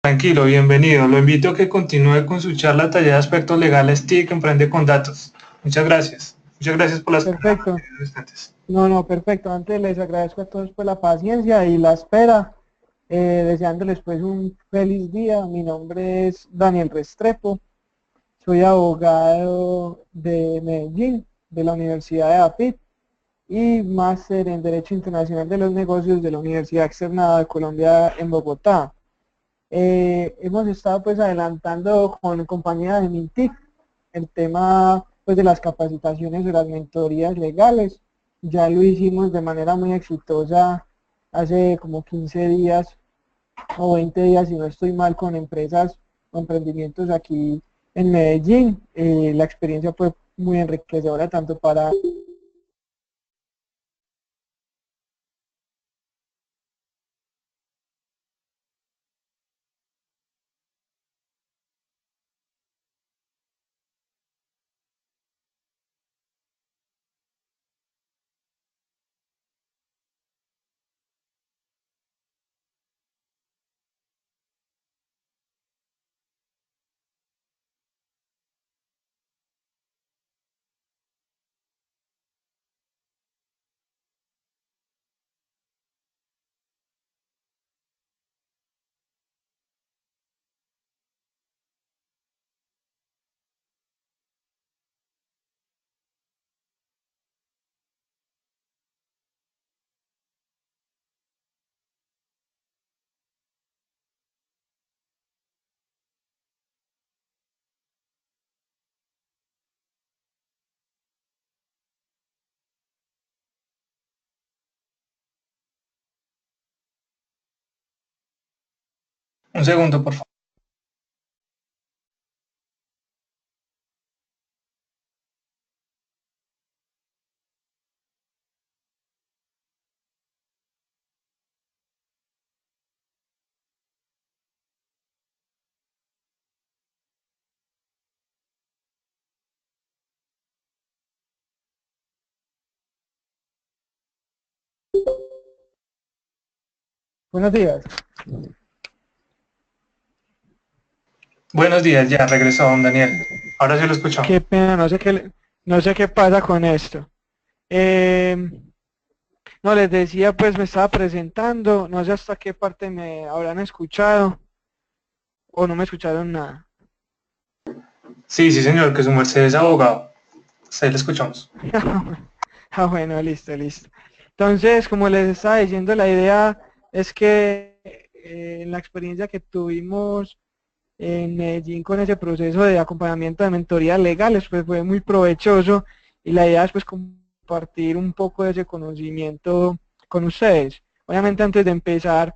Tranquilo, bienvenido. Lo invito a que continúe con su charla taller de aspectos legales TIC Emprende con Datos. Muchas gracias. Muchas gracias por las palabras Perfecto. restantes. No, perfecto. Antes les agradezco a todos por la paciencia y la espera, deseándoles pues un feliz día. Mi nombre es Daniel Restrepo, soy abogado de Medellín, de la Universidad de APIT y máster en Derecho Internacional de los Negocios de la Universidad Externada de Colombia en Bogotá. Hemos estado pues adelantando con compañía de Mintic el tema pues de las capacitaciones de las mentorías legales. Ya lo hicimos de manera muy exitosa hace como 15 días o 20 días, si no estoy mal, con empresas o emprendimientos aquí en Medellín. La experiencia fue muy enriquecedora tanto para... Un segundo, por favor. Buenos días. Buenos días, ya regresó don Daniel. Ahora sí lo escuchamos. Qué pena, no sé qué pasa con esto. Eh, no, les decía, pues me estaba presentando, no sé hasta qué parte me habrán escuchado o no me escucharon nada. Sí, sí, señor, que su merced es abogado. Sí, le escuchamos. Ah, bueno, listo, listo. Entonces, como les estaba diciendo, la idea es que en la experiencia que tuvimos en Medellín con ese proceso de acompañamiento de mentorías legales, pues fue muy provechoso y la idea es pues compartir un poco de ese conocimiento con ustedes. Obviamente antes de empezar,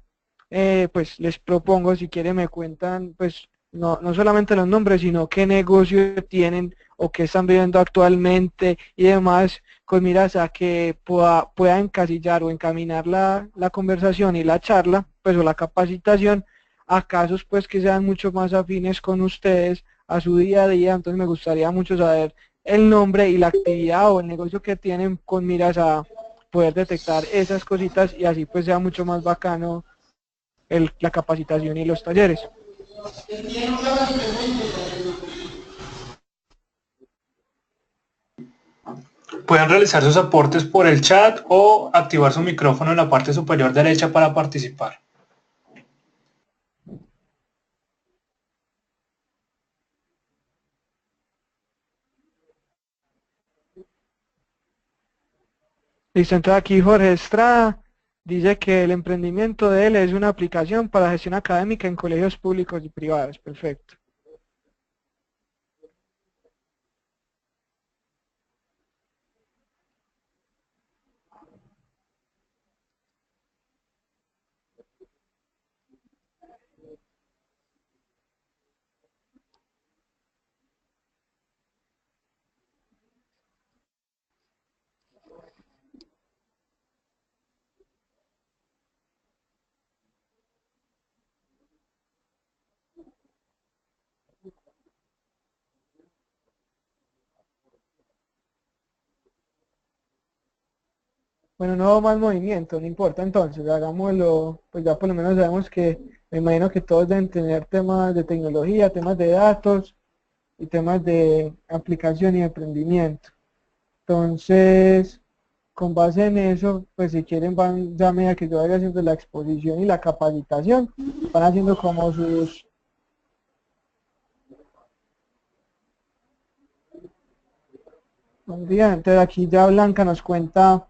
pues les propongo, si quieren me cuentan, pues no solamente los nombres, sino qué negocio tienen o qué están viviendo actualmente y demás, con miras a que pueda encasillar o encaminar la conversación y la charla, pues o la capacitación a casos pues que sean mucho más afines con ustedes a su día a día. Entonces me gustaría mucho saber el nombre y la actividad o el negocio que tienen con miras a poder detectar esas cositas y así pues sea mucho más bacano la capacitación y los talleres. Pueden realizar sus aportes por el chat o activar su micrófono en la parte superior derecha para participar. Listo, entonces aquí Jorge Estrada dice que el emprendimiento de él es una aplicación para gestión académica en colegios públicos y privados. Perfecto. Bueno, no más movimiento, no importa, entonces hagámoslo, pues ya por lo menos sabemos que, me imagino que todos deben tener temas de tecnología, temas de datos y temas de aplicación y emprendimiento. Entonces, con base en eso, pues si quieren van, ya a medida que yo vaya haciendo la exposición y la capacitación, van haciendo como sus... Entonces aquí ya Blanca nos cuenta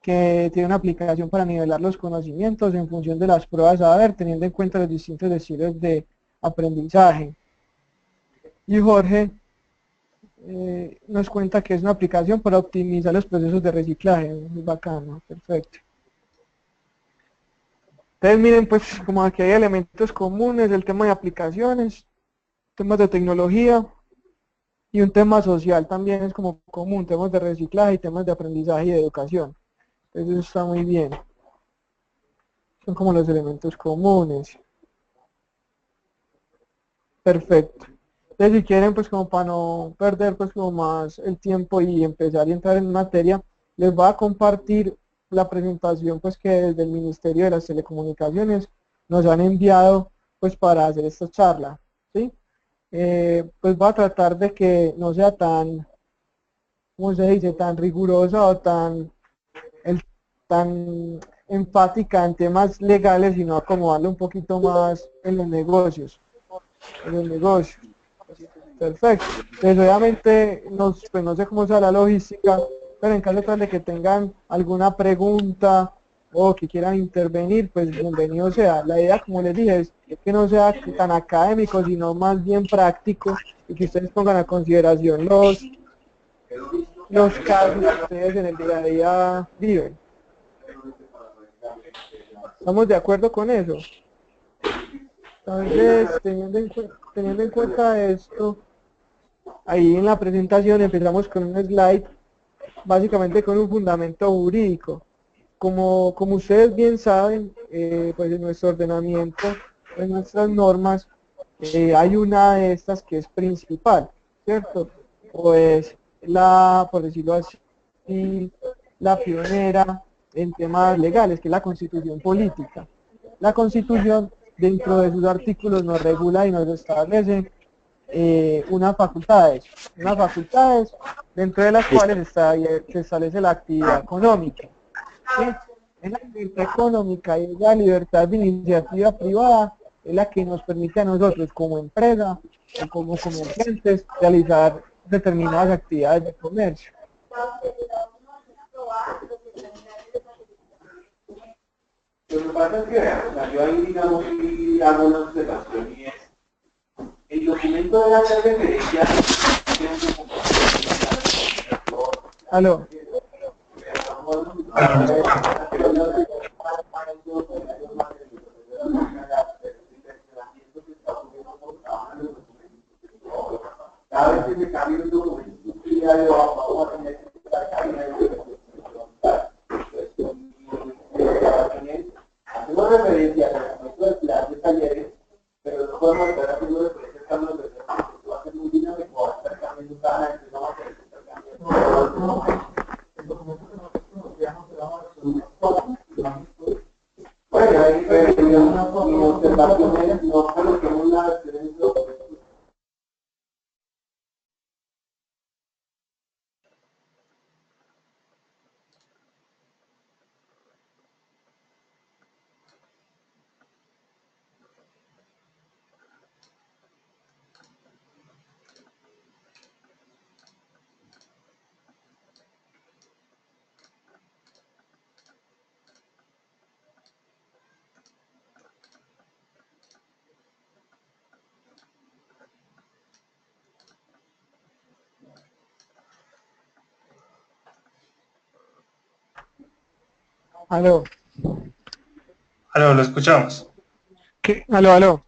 que tiene una aplicación para nivelar los conocimientos en función de las pruebas a ver, teniendo en cuenta los distintos estilos de aprendizaje. Y Jorge nos cuenta que es una aplicación para optimizar los procesos de reciclaje. Muy bacano, perfecto. Entonces miren, pues como aquí hay elementos comunes, el tema de aplicaciones, temas de tecnología y un tema social también es como común, temas de reciclaje y temas de aprendizaje y de educación. Entonces eso está muy bien. Son como los elementos comunes. Perfecto. Entonces, si quieren, pues como para no perder pues como más el tiempo y empezar a entrar en materia, les voy a compartir la presentación pues que desde el Ministerio de las Telecomunicaciones nos han enviado pues para hacer esta charla, ¿sí? Pues voy a tratar de que no sea tan, ¿cómo se dice?, tan rigurosa o el- tan enfática en temas legales, sino acomodarlo un poquito más en los negocios, en los negocios. Perfecto. Pues obviamente pues no sé cómo sea la logística, pero en caso tal de que tengan alguna pregunta o que quieran intervenir, pues bienvenido sea. La idea, como les dije, es que no sea tan académico, sino más bien práctico y que ustedes pongan a consideración los casos que ustedes en el día a día viven. ¿Estamos de acuerdo con eso? Entonces, teniendo en cuenta esto, ahí en la presentación empezamos con un slide básicamente con un fundamento jurídico. Como ustedes bien saben, pues en nuestro ordenamiento, en nuestras normas, hay una de estas que es principal, ¿cierto? Pues la, por decirlo así, la pionera en temas legales, que es la Constitución política. La Constitución, dentro de sus artículos, nos regula y nos establece unas facultades dentro de las cuales se establece la actividad económica. ¿Sí? En la libertad económica y la libertad de iniciativa privada es la que nos permite a nosotros como empresa o como comerciantes realizar determinadas actividades de comercio. Lo que pasa es que, o sea, yo ahí digamos y hago una observación y es el documento de la referencia. Aló. Claro, lo escuchamos. Cada vez que me cambie un documento, vamos a tener que estar cambiando. Hacemos referencia a nuestros de talleres, pero no podemos estar haciendo referencia a los de porque va a ser muy dinámico, va a estar cambiando cada vez, no va a tener que estar cambiando. El documento que nosotros enviamos se llama bueno, ahí una observación, no coloquemos la referencia. Aló. Aló, lo escuchamos. ¿Qué? Aló, aló.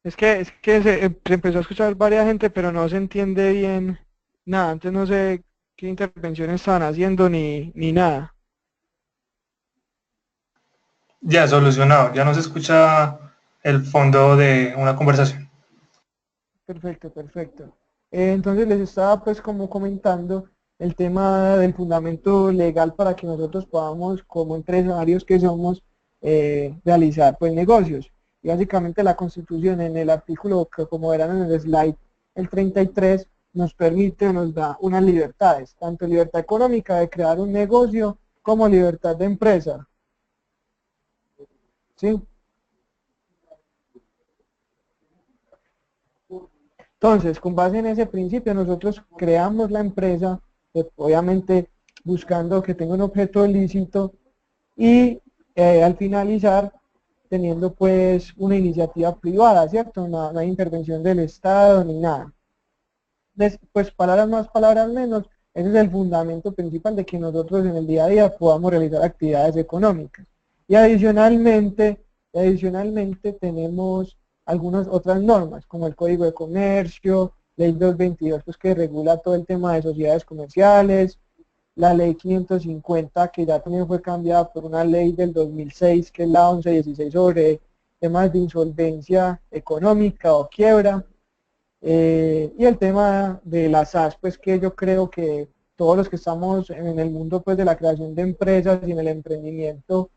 Es que se empezó a escuchar varias gente, pero no se entiende bien nada. Antes no sé qué intervención estaban haciendo ni nada. Ya, solucionado. Ya no se escucha el fondo de una conversación. Perfecto, perfecto. Entonces les estaba pues como comentando el tema del fundamento legal para que nosotros podamos, como empresarios que somos, realizar pues negocios. Y básicamente la Constitución en el artículo, que como verán en el slide, el 33, nos permite, nos da unas libertades, tanto libertad económica de crear un negocio como libertad de empresa. ¿Sí? Entonces, con base en ese principio, nosotros creamos la empresa, obviamente buscando que tenga un objeto ilícito y al finalizar teniendo pues una iniciativa privada, ¿cierto? No, no hay intervención del Estado ni nada. Pues palabras más, palabras menos, ese es el fundamento principal de que nosotros en el día a día podamos realizar actividades económicas. Y adicionalmente tenemos algunas otras normas, como el Código de Comercio, Ley 222, pues que regula todo el tema de sociedades comerciales, la Ley 550, que ya también fue cambiada por una ley del 2006, que es la 1116 sobre temas de insolvencia económica o quiebra, y el tema de las SAS, pues que yo creo que todos los que estamos en el mundo pues de la creación de empresas y en el emprendimiento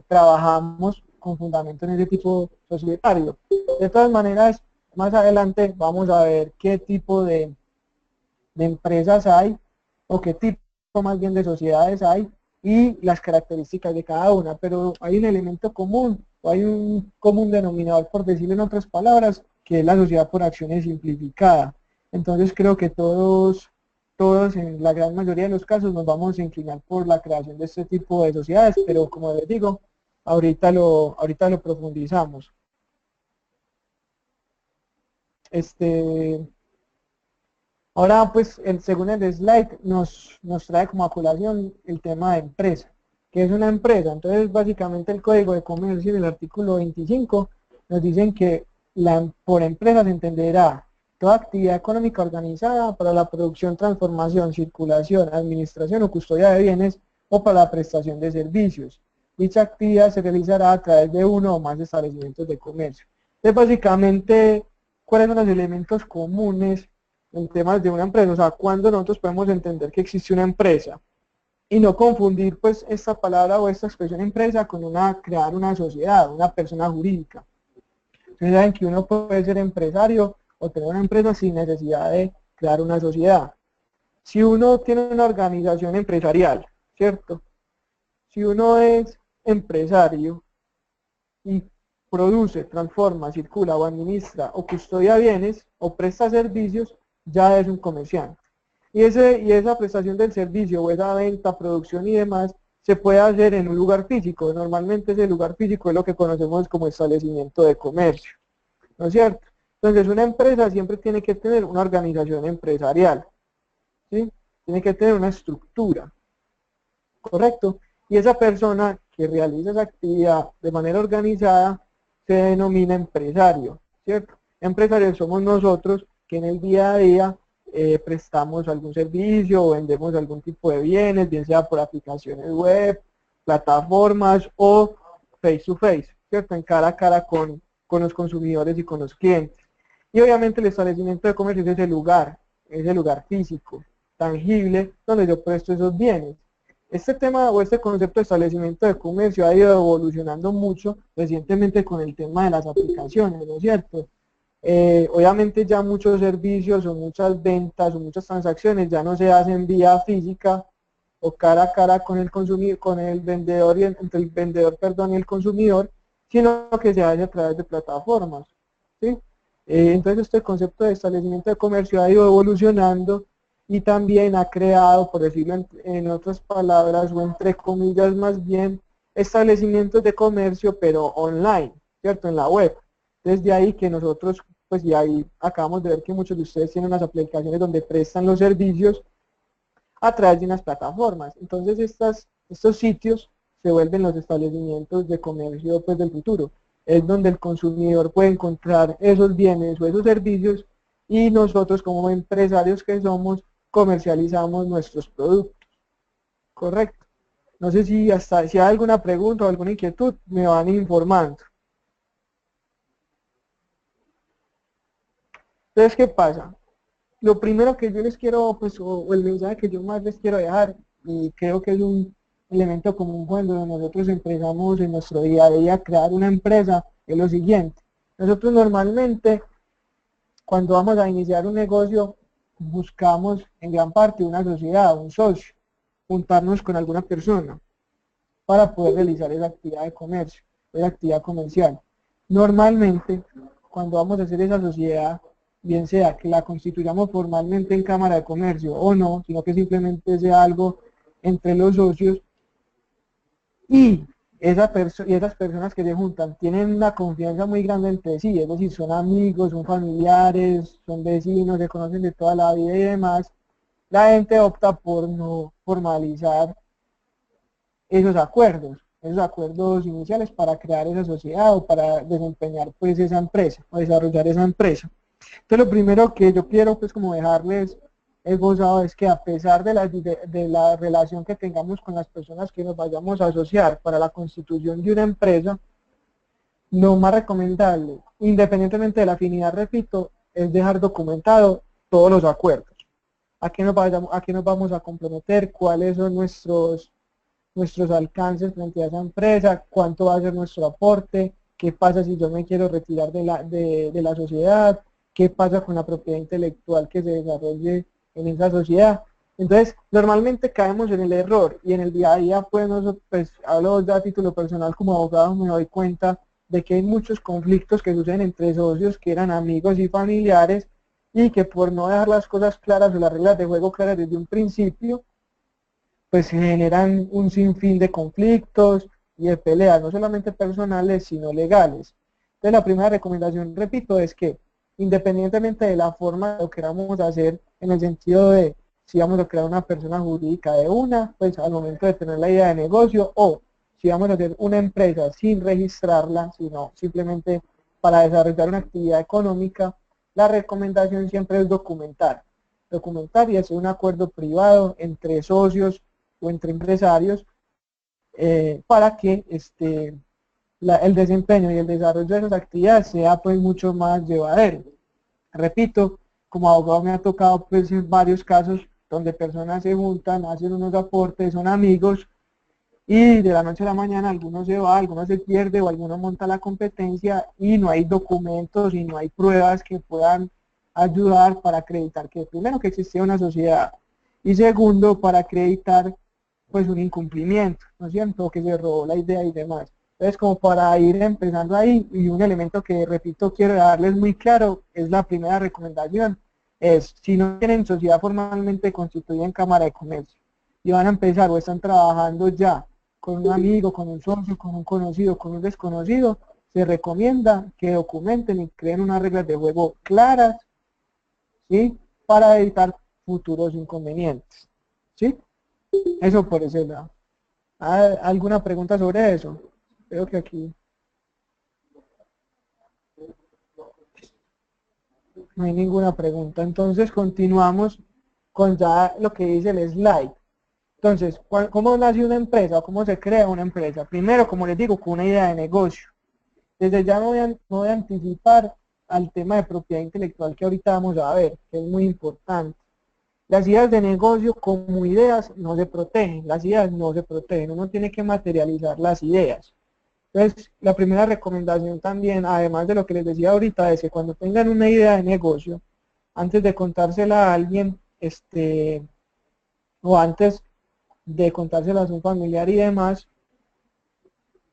trabajamos con fundamento en ese tipo societario. De todas maneras, más adelante vamos a ver qué tipo de empresas hay o qué tipo más bien de sociedades hay y las características de cada una, pero hay un elemento común o hay un común denominador, por decirlo en otras palabras, que es la sociedad por acciones simplificada. Entonces creo que todos en la gran mayoría de los casos nos vamos a inclinar por la creación de este tipo de sociedades, pero como les digo, ahorita lo profundizamos. Este, Ahora, pues, según el slide, nos trae como a colación el tema de empresa. ¿Qué es una empresa? Entonces, básicamente el Código de Comercio en el artículo 25 nos dicen que por empresa se entenderá toda actividad económica organizada para la producción, transformación, circulación, administración o custodia de bienes o para la prestación de servicios. Dicha actividad se realizará a través de uno o más establecimientos de comercio. Entonces, básicamente, ¿cuáles son los elementos comunes en temas de una empresa? O sea, cuando nosotros podemos entender que existe una empresa y no confundir pues esta palabra o esta expresión empresa con crear una sociedad, una persona jurídica. Ustedes saben que uno puede ser empresario o tener una empresa sin necesidad de crear una sociedad. Si uno tiene una organización empresarial, ¿cierto? Si uno es empresario y produce, transforma, circula o administra o custodia bienes o presta servicios, ya es un comerciante. Y esa prestación del servicio o esa venta, producción y demás se puede hacer en un lugar físico. Normalmente ese lugar físico es lo que conocemos como establecimiento de comercio, ¿no es cierto? Entonces una empresa siempre tiene que tener una organización empresarial, ¿sí? Tiene que tener una estructura, ¿correcto? Y esa persona que realiza esa actividad de manera organizada se denomina empresario, ¿cierto? Empresarios somos nosotros que en el día a día prestamos algún servicio o vendemos algún tipo de bienes, bien sea por aplicaciones web, plataformas o face to face, ¿cierto? En cara a cara con los consumidores y con los clientes. Y obviamente el establecimiento de comercio es el lugar físico, tangible, donde yo presto esos bienes. Este tema o este concepto de establecimiento de comercio ha ido evolucionando mucho recientemente con el tema de las aplicaciones, ¿no es cierto? Obviamente ya muchos servicios o muchas ventas o muchas transacciones ya no se hacen vía física o cara a cara con el consumidor, con el vendedor y entre el vendedor, perdón, y el consumidor, sino que se hace a través de plataformas, ¿sí? Entonces este concepto de establecimiento de comercio ha ido evolucionando y también ha creado, por decirlo en otras palabras o entre comillas más bien, establecimientos de comercio pero online, ¿cierto? En la web. Desde ahí que nosotros, pues ya ahí acabamos de ver que muchos de ustedes tienen unas aplicaciones donde prestan los servicios a través de unas plataformas. Entonces estos sitios se vuelven los establecimientos de comercio pues, del futuro. Es donde el consumidor puede encontrar esos bienes o esos servicios y nosotros como empresarios que somos comercializamos nuestros productos. Correcto. No sé si hay alguna pregunta o alguna inquietud, me van informando. Entonces, ¿qué pasa? lo primero que yo les quiero, pues, o el mensaje que yo más les quiero dejar, y creo que es un elemento común cuando nosotros empezamos en nuestro día a día a crear una empresa, es lo siguiente. Nosotros normalmente, cuando vamos a iniciar un negocio, buscamos en gran parte una sociedad, un socio, juntarnos con alguna persona para poder realizar esa actividad de comercio, esa actividad comercial. Normalmente, cuando vamos a hacer esa sociedad, bien sea que la constituyamos formalmente en Cámara de Comercio o no, sino que simplemente sea algo entre los socios, y, y esas personas que se juntan tienen una confianza muy grande entre sí, es decir, son amigos, son familiares, son vecinos, se conocen de toda la vida y demás, la gente opta por no formalizar esos acuerdos iniciales para crear esa sociedad o para desempeñar pues esa empresa o desarrollar esa empresa. Entonces lo primero que yo quiero pues como dejarles gozado es que a pesar de la relación que tengamos con las personas que nos vayamos a asociar para la constitución de una empresa, lo más recomendable, independientemente de la afinidad, repito, es dejar documentado todos los acuerdos. A qué nos vamos a comprometer, cuáles son nuestros alcances frente a esa empresa, cuánto va a ser nuestro aporte, qué pasa si yo me quiero retirar de la sociedad, qué pasa con la propiedad intelectual que se desarrolle en esa sociedad. Entonces, normalmente caemos en el error y en el día a día, pues, pues hablo ya a título personal como abogado, me doy cuenta de que hay muchos conflictos que suceden entre socios que eran amigos y familiares y que por no dejar las cosas claras o las reglas de juego claras desde un principio, pues se generan un sinfín de conflictos y de peleas, no solamente personales, sino legales. Entonces la primera recomendación, repito, es que independientemente de la forma que lo queramos hacer, en el sentido de si vamos a crear una persona jurídica de una, pues al momento de tener la idea de negocio, o si vamos a hacer una empresa sin registrarla, sino simplemente para desarrollar una actividad económica, la recomendación siempre es documentar y hacer un acuerdo privado entre socios o entre empresarios para que el desempeño y el desarrollo de esas actividades sea pues mucho más llevadero. Repito, como abogado me ha tocado pues en varios casos donde personas se juntan, hacen unos aportes, son amigos y de la noche a la mañana alguno se va, alguno se pierde o alguno monta la competencia y no hay documentos y no hay pruebas que puedan ayudar para acreditar que primero que existía una sociedad y segundo para acreditar pues un incumplimiento, ¿no es cierto? Que se robó la idea y demás. Entonces, como para ir empezando ahí, y un elemento que, repito, quiero darles muy claro, es la primera recomendación, es, si no tienen sociedad formalmente constituida en Cámara de Comercio, y van a empezar o están trabajando ya con un amigo, con un socio, con un conocido, con un desconocido, se recomienda que documenten y creen unas reglas de juego claras, ¿sí? Para evitar futuros inconvenientes, ¿sí? Eso por ese lado. ¿Alguna pregunta sobre eso? Creo que aquí no hay ninguna pregunta. Entonces continuamos con ya lo que dice el slide. Entonces, ¿cómo nace una empresa o cómo se crea una empresa? Primero, como les digo, con una idea de negocio. Desde ya me voy a anticipar al tema de propiedad intelectual que ahorita vamos a ver, que es muy importante. Las ideas de negocio como ideas no se protegen, las ideas no se protegen, uno tiene que materializar las ideas. Entonces, la primera recomendación también, además de lo que les decía ahorita, es que cuando tengan una idea de negocio, antes de contársela a alguien, o antes de contársela a un familiar y demás,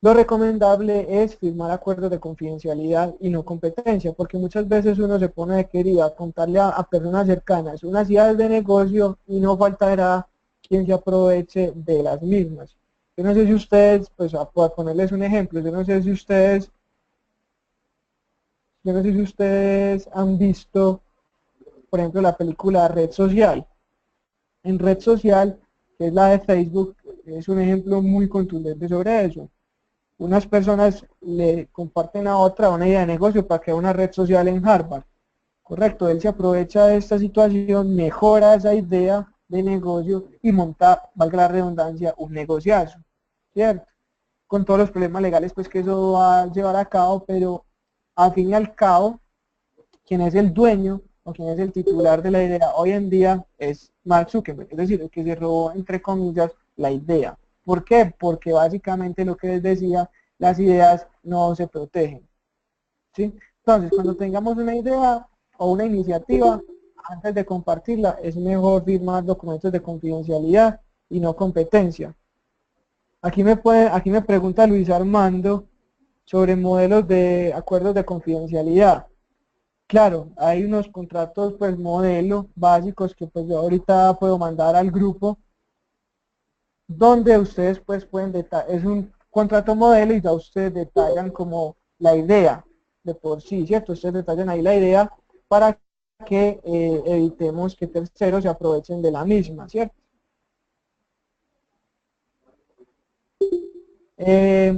lo recomendable es firmar acuerdos de confidencialidad y no competencia, porque muchas veces uno se pone de querida contarle a personas cercanas unas ideas de negocio y no faltará quien se aproveche de las mismas. Yo no sé si ustedes, pues a ponerles un ejemplo, yo no sé si ustedes han visto, por ejemplo, la película Red Social. En Red Social, que es la de Facebook, es un ejemplo muy contundente sobre eso. Unas personas le comparten a otra una idea de negocio para crear una red social en Harvard. Correcto, él se aprovecha de esta situación, mejora esa idea de negocio y monta, valga la redundancia, un negociazo, ¿cierto? Con todos los problemas legales pues que eso va a llevar a cabo, pero al fin y al cabo, quien es el dueño o quién es el titular de la idea hoy en día es Mark Zuckerberg, es decir, el que se robó, entre comillas, la idea. ¿Por qué? Porque básicamente lo que les decía, las ideas no se protegen, ¿sí? Entonces, cuando tengamos una idea o una iniciativa, antes de compartirla, es mejor firmar documentos de confidencialidad y no competencia. Aquí me pregunta Luis Armando sobre modelos de acuerdos de confidencialidad. Claro, hay unos contratos pues modelo básicos que pues yo ahorita puedo mandar al grupo donde ustedes pues pueden detallar, es un contrato modelo y ya ustedes detallan como la idea de por sí, ¿cierto? Ustedes detallan ahí la idea para que evitemos que terceros se aprovechen de la misma, ¿cierto? Eh,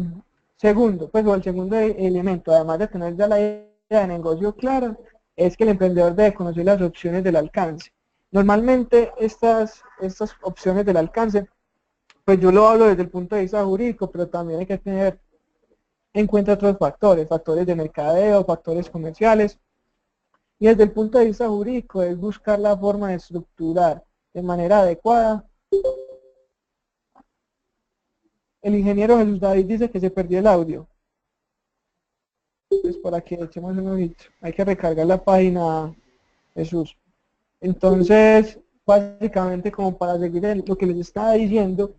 segundo, pues o el segundo elemento, además de tener ya la idea de negocio clara, es que el emprendedor debe conocer las opciones del alcance. Normalmente estas opciones del alcance, pues yo lo hablo desde el punto de vista jurídico, pero también hay que tener en cuenta otros factores, factores de mercadeo, factores comerciales, y desde el punto de vista jurídico es buscar la forma de estructurar de manera adecuada. El ingeniero Jesús David dice que se perdió el audio. Pues para que echemos un ojito. Hay que recargar la página, Jesús. Entonces, básicamente como para seguir lo que les estaba diciendo,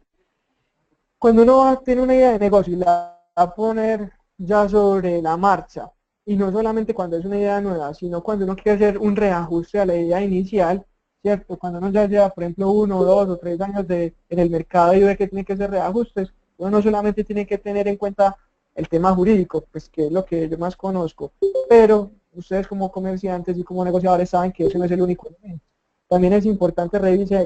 cuando uno va a tener una idea de negocio y la va a poner ya sobre la marcha, y no solamente cuando es una idea nueva, sino cuando uno quiere hacer un reajuste a la idea inicial, ¿cierto? Cuando uno ya lleva, por ejemplo, 1, 2 o 3 años en el mercado y ve que tiene que hacer reajustes, uno no solamente tiene que tener en cuenta el tema jurídico, pues que es lo que yo más conozco, pero ustedes como comerciantes y como negociadores saben que ese no es el único elemento. También es importante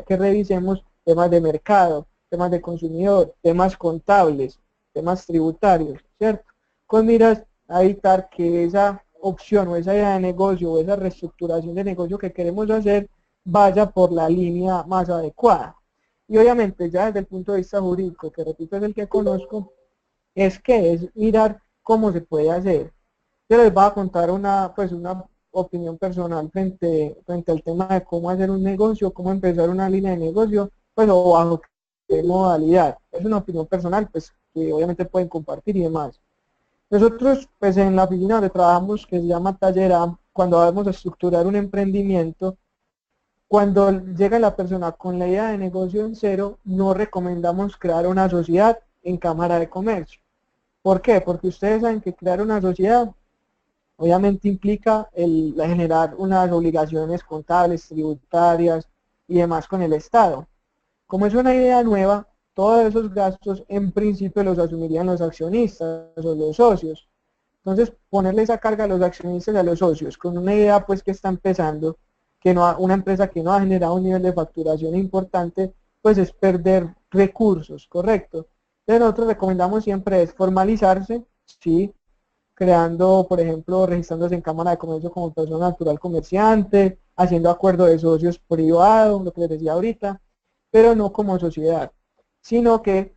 que revisemos temas de mercado, temas de consumidor, temas contables, temas tributarios, ¿cierto? Con miras a evitar que esa opción o esa idea de negocio o esa reestructuración de negocio que queremos hacer vaya por la línea más adecuada. Y obviamente ya desde el punto de vista jurídico, que repito es el que conozco, es mirar cómo se puede hacer. Yo les voy a contar una opinión personal frente al tema de cómo hacer un negocio, cómo empezar una línea de negocio, pues o bajo qué modalidad. Es una opinión personal, pues que obviamente pueden compartir y demás. Nosotros, pues en la oficina donde trabajamos, que se llama Taller A, cuando vamos a estructurar un emprendimiento, cuando llega la persona con la idea de negocio en cero, no recomendamos crear una sociedad en Cámara de Comercio. ¿Por qué? Porque ustedes saben que crear una sociedad obviamente implica generar unas obligaciones contables, tributarias y demás con el Estado. Como es una idea nueva, todos esos gastos en principio los asumirían los accionistas o los socios. Entonces, ponerle esa carga a los accionistas y a los socios con una idea pues que está empezando, una empresa que no ha generado un nivel de facturación importante, pues es perder recursos, ¿correcto? Entonces nosotros recomendamos siempre es formalizarse, sí, creando, por ejemplo, registrándose en Cámara de Comercio como persona natural comerciante, haciendo acuerdo de socios privados, lo que les decía ahorita, pero no como sociedad, sino que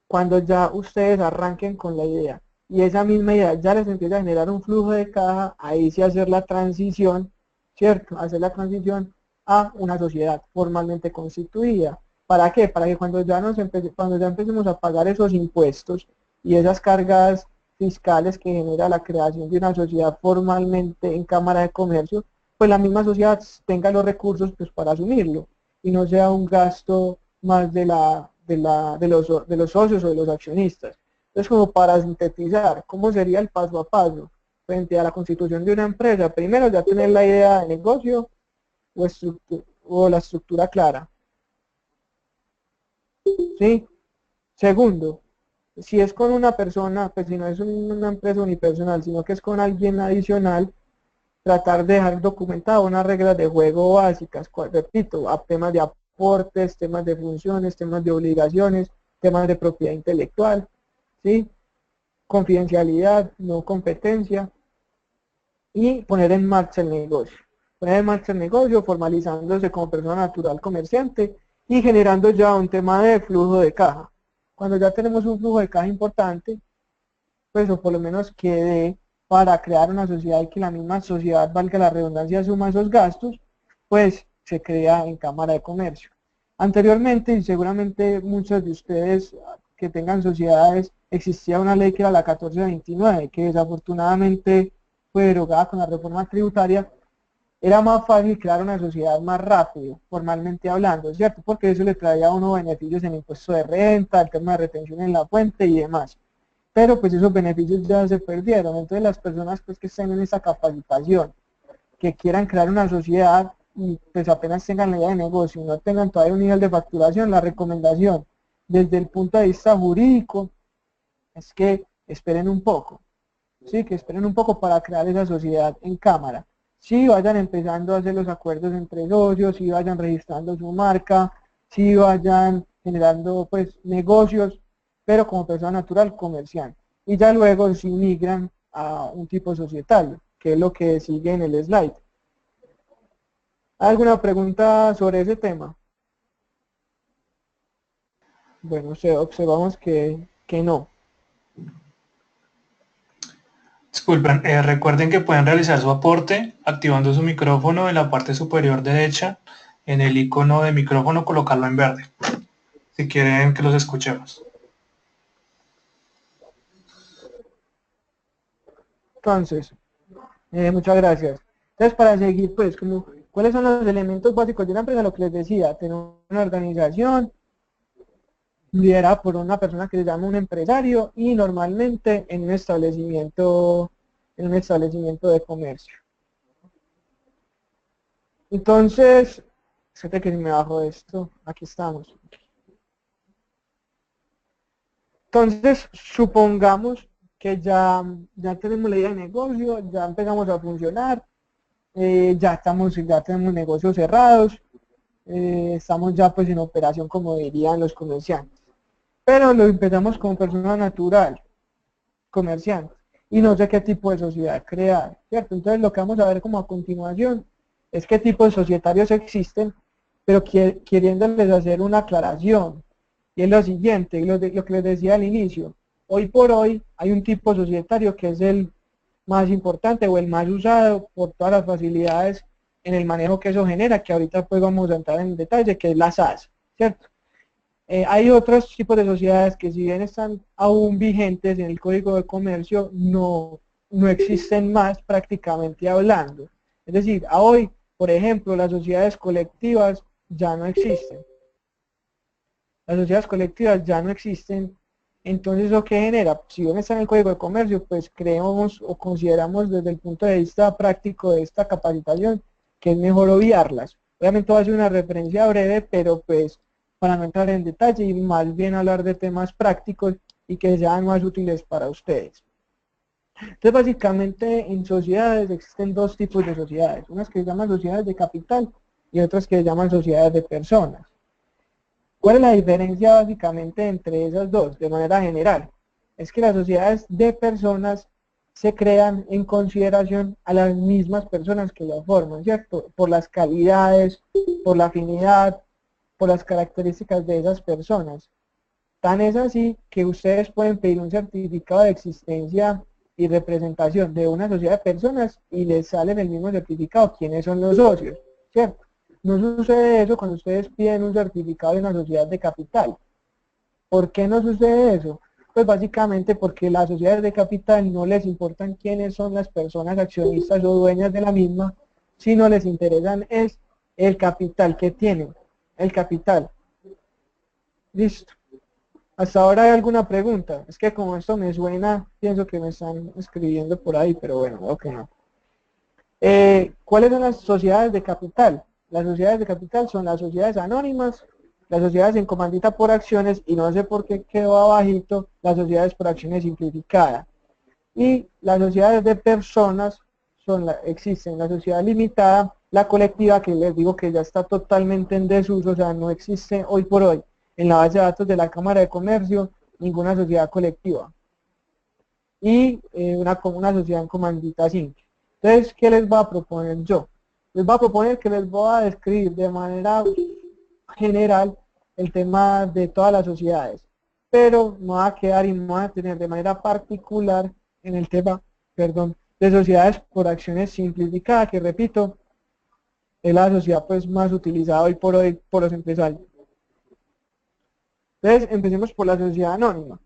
cuando ya ustedes arranquen con la idea y esa misma idea ya les empieza a generar un flujo de caja, ahí sí hacer la transición, ¿cierto? Hacer la transición a una sociedad formalmente constituida. ¿Para qué? Para que cuando ya empecemos a pagar esos impuestos y esas cargas fiscales que genera la creación de una sociedad formalmente en Cámara de Comercio, pues la misma sociedad tenga los recursos pues para asumirlo y no sea un gasto más de los socios o de los accionistas. Entonces, como para sintetizar, ¿cómo sería el paso a paso frente a la constitución de una empresa? Primero, ya tener la idea de negocio o la estructura clara. ¿Sí? Segundo, si es con una persona, pues si no es una empresa unipersonal, sino que es con alguien adicional, tratar de dejar documentado unas reglas de juego básicas, repito, a temas de aportes, temas de funciones, temas de obligaciones, temas de propiedad intelectual, ¿sí? Confidencialidad, no competencia, y poner en marcha el negocio. Poner en marcha el negocio formalizándose como persona natural comerciante y generando ya un tema de flujo de caja. Cuando ya tenemos un flujo de caja importante, pues o por lo menos que dé para crear una sociedad y que la misma sociedad, valga la redundancia, asuma esos gastos, pues se crea en Cámara de Comercio. Anteriormente, y seguramente muchos de ustedes que tengan sociedades, existía una ley que era la 1429, que desafortunadamente fue derogada con la reforma tributaria. Era más fácil crear una sociedad más rápido, formalmente hablando, ¿cierto? Porque eso le traía a uno beneficios en impuesto de renta, el tema de retención en la fuente y demás. Pero pues esos beneficios ya se perdieron. Entonces las personas pues que estén en esa capacitación, que quieran crear una sociedad y pues apenas tengan la idea de negocio y no tengan todavía un nivel de facturación, la recomendación desde el punto de vista jurídico es que esperen un poco, ¿sí? Que esperen un poco para crear esa sociedad en cámara. Sí, vayan empezando a hacer los acuerdos entre socios, sí vayan registrando su marca, sí vayan generando pues negocios, pero como persona natural comercial. Y ya luego sí migran a un tipo societario, que es lo que sigue en el slide. ¿Alguna pregunta sobre ese tema? Bueno, observamos que no. Disculpen, recuerden que pueden realizar su aporte activando su micrófono en la parte superior derecha, en el icono de micrófono colocarlo en verde, si quieren que los escuchemos. Entonces, muchas gracias. Entonces, para seguir, pues, como, ¿cuáles son los elementos básicos de una empresa? Lo que les decía, tener una organización liderada por una persona que se llama un empresario y normalmente en un establecimiento de comercio. Entonces, fíjate que si me bajo esto, aquí estamos. Entonces, supongamos que ya tenemos la idea de negocio, ya empezamos a funcionar, ya tenemos negocios cerrados, estamos ya pues en operación como dirían los comerciantes. Pero lo empezamos como persona natural, comerciante, y no sé qué tipo de sociedad crear, ¿cierto? Entonces lo que vamos a ver como a continuación es qué tipos societarios existen, pero queriéndoles hacer una aclaración. Y es lo siguiente, lo que les decía al inicio, hoy por hoy hay un tipo societario que es el más importante o el más usado por todas las facilidades en el manejo que eso genera, que ahorita pues vamos a entrar en detalle, que es la SAS, ¿cierto? Hay otros tipos de sociedades que si bien están aún vigentes en el Código de Comercio, no existen más prácticamente hablando. Es decir, a hoy, por ejemplo, las sociedades colectivas ya no existen. Las sociedades colectivas ya no existen. Entonces, ¿eso qué genera? Si bien está en el Código de Comercio, pues creemos o consideramos desde el punto de vista práctico de esta capacitación que es mejor obviarlas. Obviamente va a ser una referencia breve, pero pues para no entrar en detalle y más bien hablar de temas prácticos y que sean más útiles para ustedes. Entonces, básicamente en sociedades existen dos tipos de sociedades, unas que se llaman sociedades de capital y otras que se llaman sociedades de personas. ¿Cuál es la diferencia básicamente entre esas dos de manera general? Es que las sociedades de personas se crean en consideración a las mismas personas que las forman, ¿cierto? Por las calidades, por la afinidad, por las características de esas personas. Tan es así que ustedes pueden pedir un certificado de existencia y representación de una sociedad de personas y les sale en el mismo certificado quiénes son los socios, ¿cierto? No sucede eso cuando ustedes piden un certificado de una sociedad de capital. ¿Por qué no sucede eso? Pues básicamente porque las sociedades de capital no les importan quiénes son las personas accionistas o dueñas de la misma, sino les interesan es el capital que tienen, el capital. Listo. ¿Hasta ahora hay alguna pregunta? Es que como esto me suena, pienso que me están escribiendo por ahí, pero bueno, ok, no. ¿Cuáles son las sociedades de capital? Las sociedades de capital son las sociedades anónimas, las sociedades en comandita por acciones y no sé por qué quedó abajito las sociedades por acciones simplificadas. Y las sociedades de personas existen la sociedad limitada, la colectiva, que les digo que ya está totalmente en desuso, o sea, no existe hoy por hoy en la base de datos de la Cámara de Comercio ninguna sociedad colectiva. Y una sociedad en comandita simple. Entonces, ¿qué les voy a proponer yo? Les voy a proponer que les voy a describir de manera general el tema de todas las sociedades, pero me va a quedar y me voy a tener de manera particular en el tema perdón, de sociedades por acciones simplificadas, que repito, es la sociedad pues más utilizada hoy por los empresarios. Entonces, empecemos por la sociedad anónima.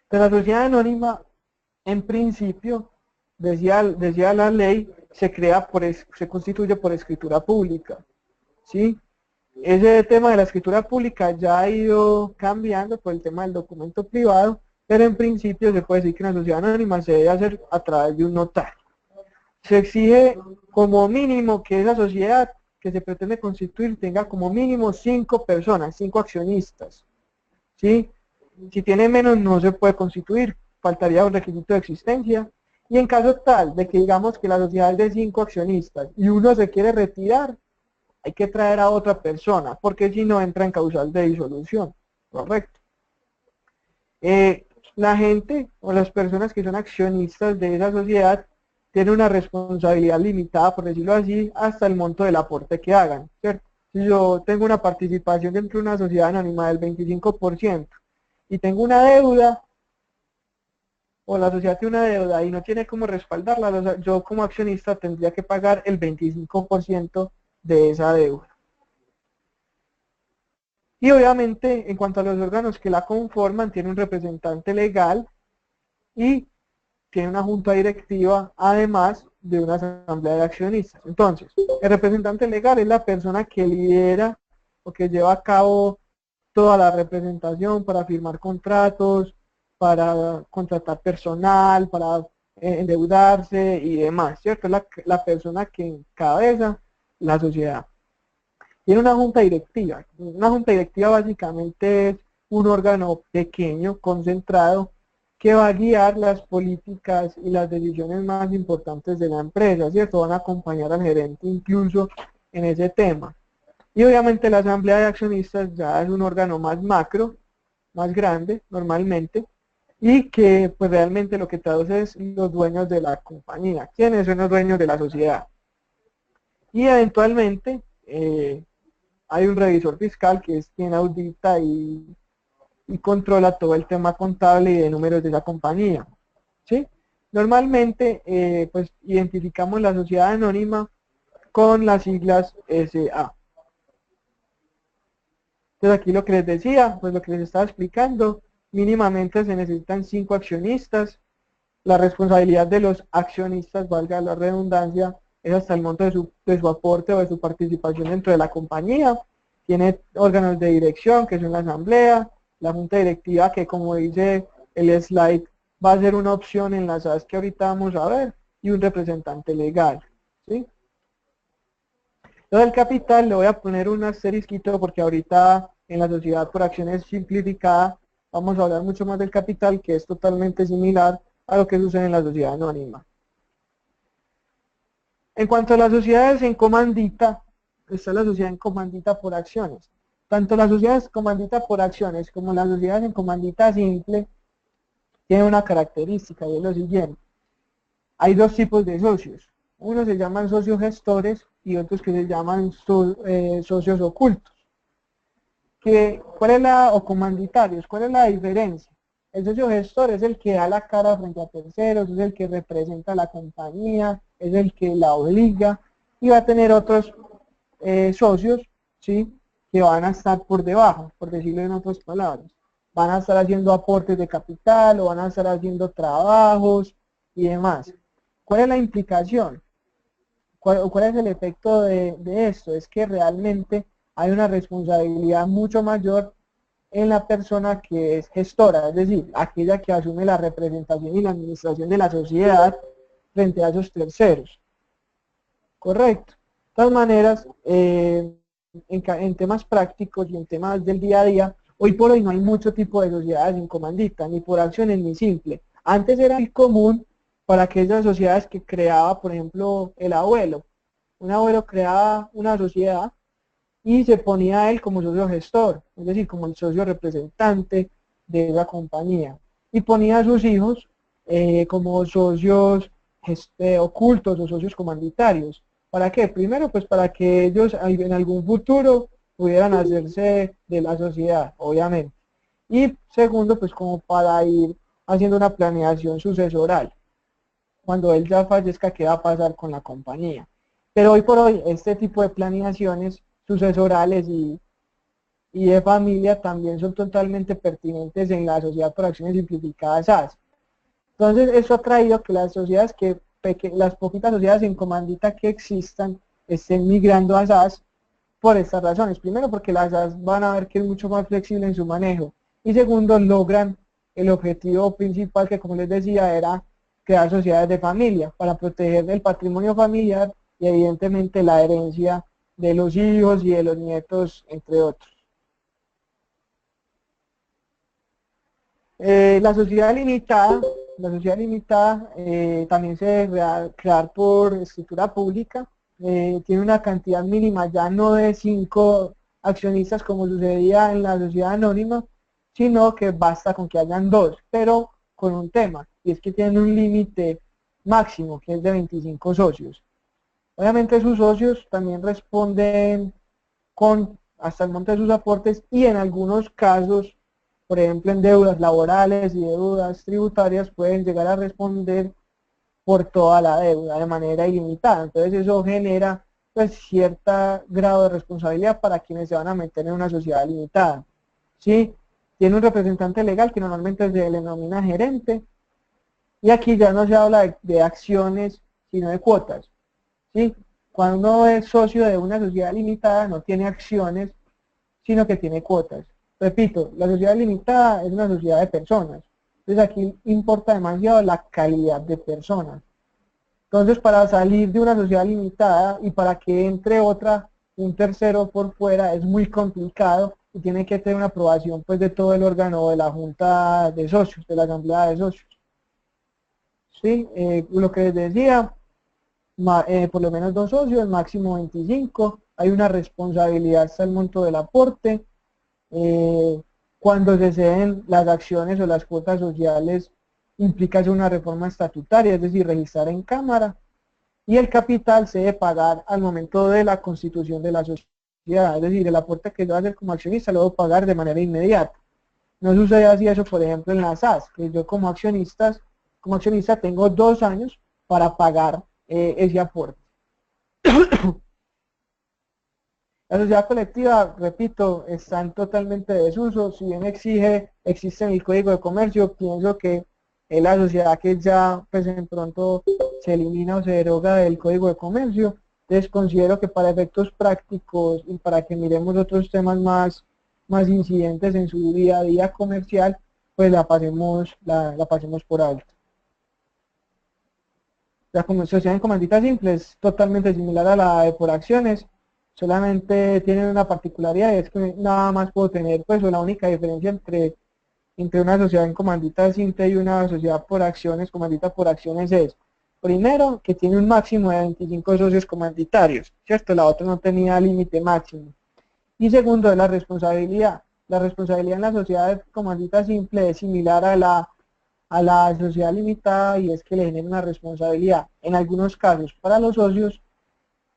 Pero la sociedad anónima, en principio, decía la ley, se constituye por escritura pública, ¿sí? Ese tema de la escritura pública ya ha ido cambiando por el tema del documento privado, pero en principio se puede decir que una sociedad anónima se debe hacer a través de un notario. Se exige como mínimo que esa sociedad que se pretende constituir tenga como mínimo 5 personas, 5 accionistas, ¿sí? Si tiene menos no se puede constituir, faltaría un requisito de existencia. Y en caso tal de que digamos que la sociedad es de 5 accionistas y uno se quiere retirar, hay que traer a otra persona, porque si no entra en causal de disolución, ¿correcto? La gente o las personas que son accionistas de esa sociedad tienen una responsabilidad limitada, por decirlo así, hasta el monto del aporte que hagan, ¿cierto? Si yo tengo una participación dentro de una sociedad anónima del 25% y tengo una deuda, o la sociedad tiene una deuda y no tiene cómo respaldarla, yo como accionista tendría que pagar el 25% de esa deuda. Y obviamente, en cuanto a los órganos que la conforman, tiene un representante legal y tiene una junta directiva, además de una asamblea de accionistas. Entonces, el representante legal es la persona que lidera o que lleva a cabo toda la representación para firmar contratos, para contratar personal, para endeudarse y demás, ¿cierto? Es la persona que encabeza la sociedad. Tiene una junta directiva. Una junta directiva básicamente es un órgano pequeño, concentrado, que va a guiar las políticas y las decisiones más importantes de la empresa, ¿cierto? Van a acompañar al gerente incluso en ese tema. Y obviamente la asamblea de accionistas ya es un órgano más macro, más grande normalmente, y que pues realmente lo que traduce es los dueños de la compañía. ¿Quiénes son los dueños de la sociedad? Y eventualmente hay un revisor fiscal que es quien audita y controla todo el tema contable y de números de la compañía, ¿sí? Normalmente, pues identificamos la sociedad anónima con las siglas SA. Entonces aquí lo que les decía, pues lo que les estaba explicando, mínimamente se necesitan 5 accionistas. La responsabilidad de los accionistas, valga la redundancia, es hasta el monto de su aporte o de su participación dentro de la compañía. Tiene órganos de dirección, que son la asamblea, la junta directiva, que como dice el slide, va a ser una opción en las SAS que ahorita vamos a ver, y un representante legal, ¿sí? Lo del capital le voy a poner un asterisquito porque ahorita en la sociedad por acciones simplificada vamos a hablar mucho más del capital, que es totalmente similar a lo que sucede en la sociedad anónima. En cuanto a las sociedades en comandita, está la sociedad en comandita por acciones. Tanto las sociedades en comandita por acciones como las sociedades en comandita simple tienen una característica y es lo siguiente. Hay dos tipos de socios. Unos se llaman socios gestores y otros que se llaman socios ocultos. O comanditarios, ¿cuál es la diferencia? El socio gestor es el que da la cara frente a terceros, es el que representa a la compañía, es el que la obliga y va a tener otros socios, ¿sí? Que van a estar por debajo, por decirlo en otras palabras. Van a estar haciendo aportes de capital o van a estar haciendo trabajos y demás. ¿Cuál es la implicación? ¿Cuál es el efecto de esto? Es que realmente hay una responsabilidad mucho mayor en la persona que es gestora, es decir, aquella que asume la representación y la administración de la sociedad frente a esos terceros. Correcto. De todas maneras, en temas prácticos y en temas del día a día, hoy por hoy no hay mucho tipo de sociedades en comandita, ni por acciones ni simple. Antes era muy común para aquellas sociedades que creaba, por ejemplo, el abuelo. Un abuelo creaba una sociedad y se ponía a él como socio gestor, es decir, como el socio representante de la compañía. Y ponía a sus hijos como socios ocultos o socios comanditarios. ¿Para qué? Primero, pues para que ellos en algún futuro pudieran hacerse de la sociedad, obviamente. Y segundo, pues como para ir haciendo una planeación sucesoral. Cuando él ya fallezca, ¿qué va a pasar con la compañía? Pero hoy por hoy, este tipo de planeaciones sucesorales y de familia también son totalmente pertinentes en la sociedad por acciones simplificadas SAS. Entonces, eso ha traído que las sociedades las poquitas sociedades en comandita que existan estén migrando a SAS por estas razones. Primero, porque las SAS van a ver que es mucho más flexible en su manejo. Y segundo, logran el objetivo principal que, como les decía, era crear sociedades de familia para proteger el patrimonio familiar y evidentemente la herencia de los hijos y de los nietos, entre otros. La sociedad limitada también se debe crear por escritura pública, tiene una cantidad mínima ya no de 5 accionistas como sucedía en la sociedad anónima, sino que basta con que hayan 2, pero con un tema, y es que tienen un límite máximo que es de 25 socios. Obviamente sus socios también responden con hasta el monte de sus aportes y en algunos casos, por ejemplo en deudas laborales y deudas tributarias, pueden llegar a responder por toda la deuda de manera ilimitada. Entonces eso genera pues cierto grado de responsabilidad para quienes se van a meter en una sociedad limitada. ¿Sí? Tiene un representante legal que normalmente se le denomina gerente y aquí ya no se habla de acciones sino de cuotas. ¿Sí? Cuando uno es socio de una sociedad limitada no tiene acciones, sino que tiene cuotas. Repito, la sociedad limitada es una sociedad de personas. Entonces aquí importa demasiado la calidad de personas. Entonces para salir de una sociedad limitada y para que entre otra, un tercero por fuera, es muy complicado y tiene que tener una aprobación pues de todo el órgano de la junta de socios, de la asamblea de socios. ¿Sí? Lo que les decía, por lo menos 2 socios, máximo 25, hay una responsabilidad hasta el monto del aporte, cuando se ceden las acciones o las cuotas sociales implica hacer una reforma estatutaria, es decir, registrar en cámara, y el capital se debe pagar al momento de la constitución de la sociedad, es decir, el aporte que yo voy a hacer como accionista lo debo pagar de manera inmediata. No sucede así eso, por ejemplo, en las SAS, que yo como accionista tengo 2 años para pagar ese aporte. La sociedad colectiva, repito, está en totalmente desuso. Si bien existe en el Código de Comercio, pienso que es la sociedad que ya pues en pronto se elimina o se deroga del Código de Comercio. Entonces considero que para efectos prácticos y para que miremos otros temas más incidentes en su día a día comercial, pues la pasemos por alto. La sociedad en comandita simple es totalmente similar a la de por acciones, solamente tienen una particularidad, y es que nada más puedo tener, pues, o la única diferencia entre una sociedad en comandita simple y una sociedad por acciones, comandita por acciones es, primero, que tiene un máximo de 25 socios comanditarios, ¿cierto? La otra no tenía límite máximo. Y segundo, es la responsabilidad. La responsabilidad en la sociedad de comandita simple es similar a la sociedad limitada y es que le genera una responsabilidad, en algunos casos para los socios,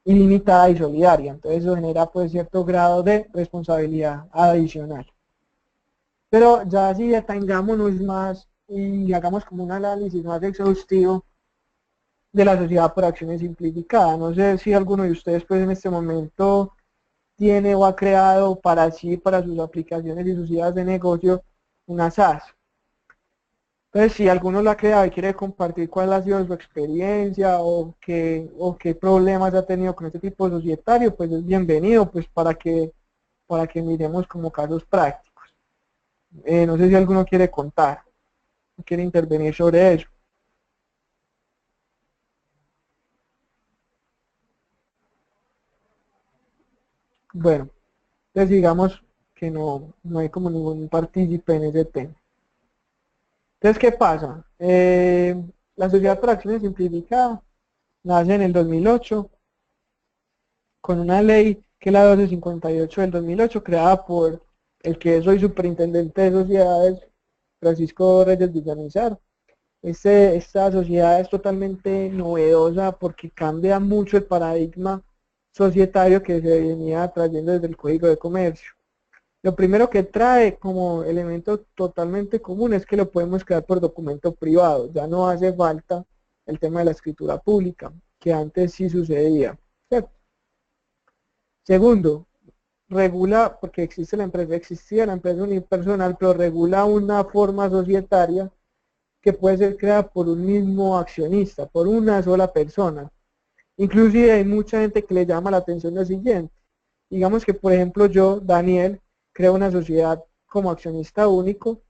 ilimitada y solidaria. Entonces eso genera pues cierto grado de responsabilidad adicional. Pero ya si detengámonos más y hagamos como un análisis más exhaustivo de la sociedad por acciones simplificada. No sé si alguno de ustedes pues en este momento tiene o ha creado para sí, para sus aplicaciones y sus ideas de negocio, una SaaS. Entonces, si alguno lo ha creado y quiere compartir cuál ha sido su experiencia o qué problemas ha tenido con este tipo de societario, pues es bienvenido, pues para que miremos como casos prácticos. No sé si alguno quiere contar, quiere intervenir sobre eso. Bueno, entonces digamos que no hay como ningún partícipe en ese tema. Entonces, ¿qué pasa? La Sociedad por Acciones Simplificada nace en el 2008 con una ley que es la 1258 del 2008, creada por el que es hoy superintendente de sociedades, Francisco Reyes Villamizar. Esta sociedad es totalmente novedosa porque cambia mucho el paradigma societario que se venía trayendo desde el Código de Comercio. Lo primero que trae como elemento totalmente común es que lo podemos crear por documento privado, ya no hace falta el tema de la escritura pública, que antes sí sucedía, ¿cierto? Segundo, regula, porque existe la empresa, existía la empresa unipersonal, pero regula una forma societaria que puede ser creada por un mismo accionista, por una sola persona. Inclusive hay mucha gente que le llama la atención lo siguiente. Digamos que, por ejemplo, yo, Daniel, creo una sociedad como accionista único,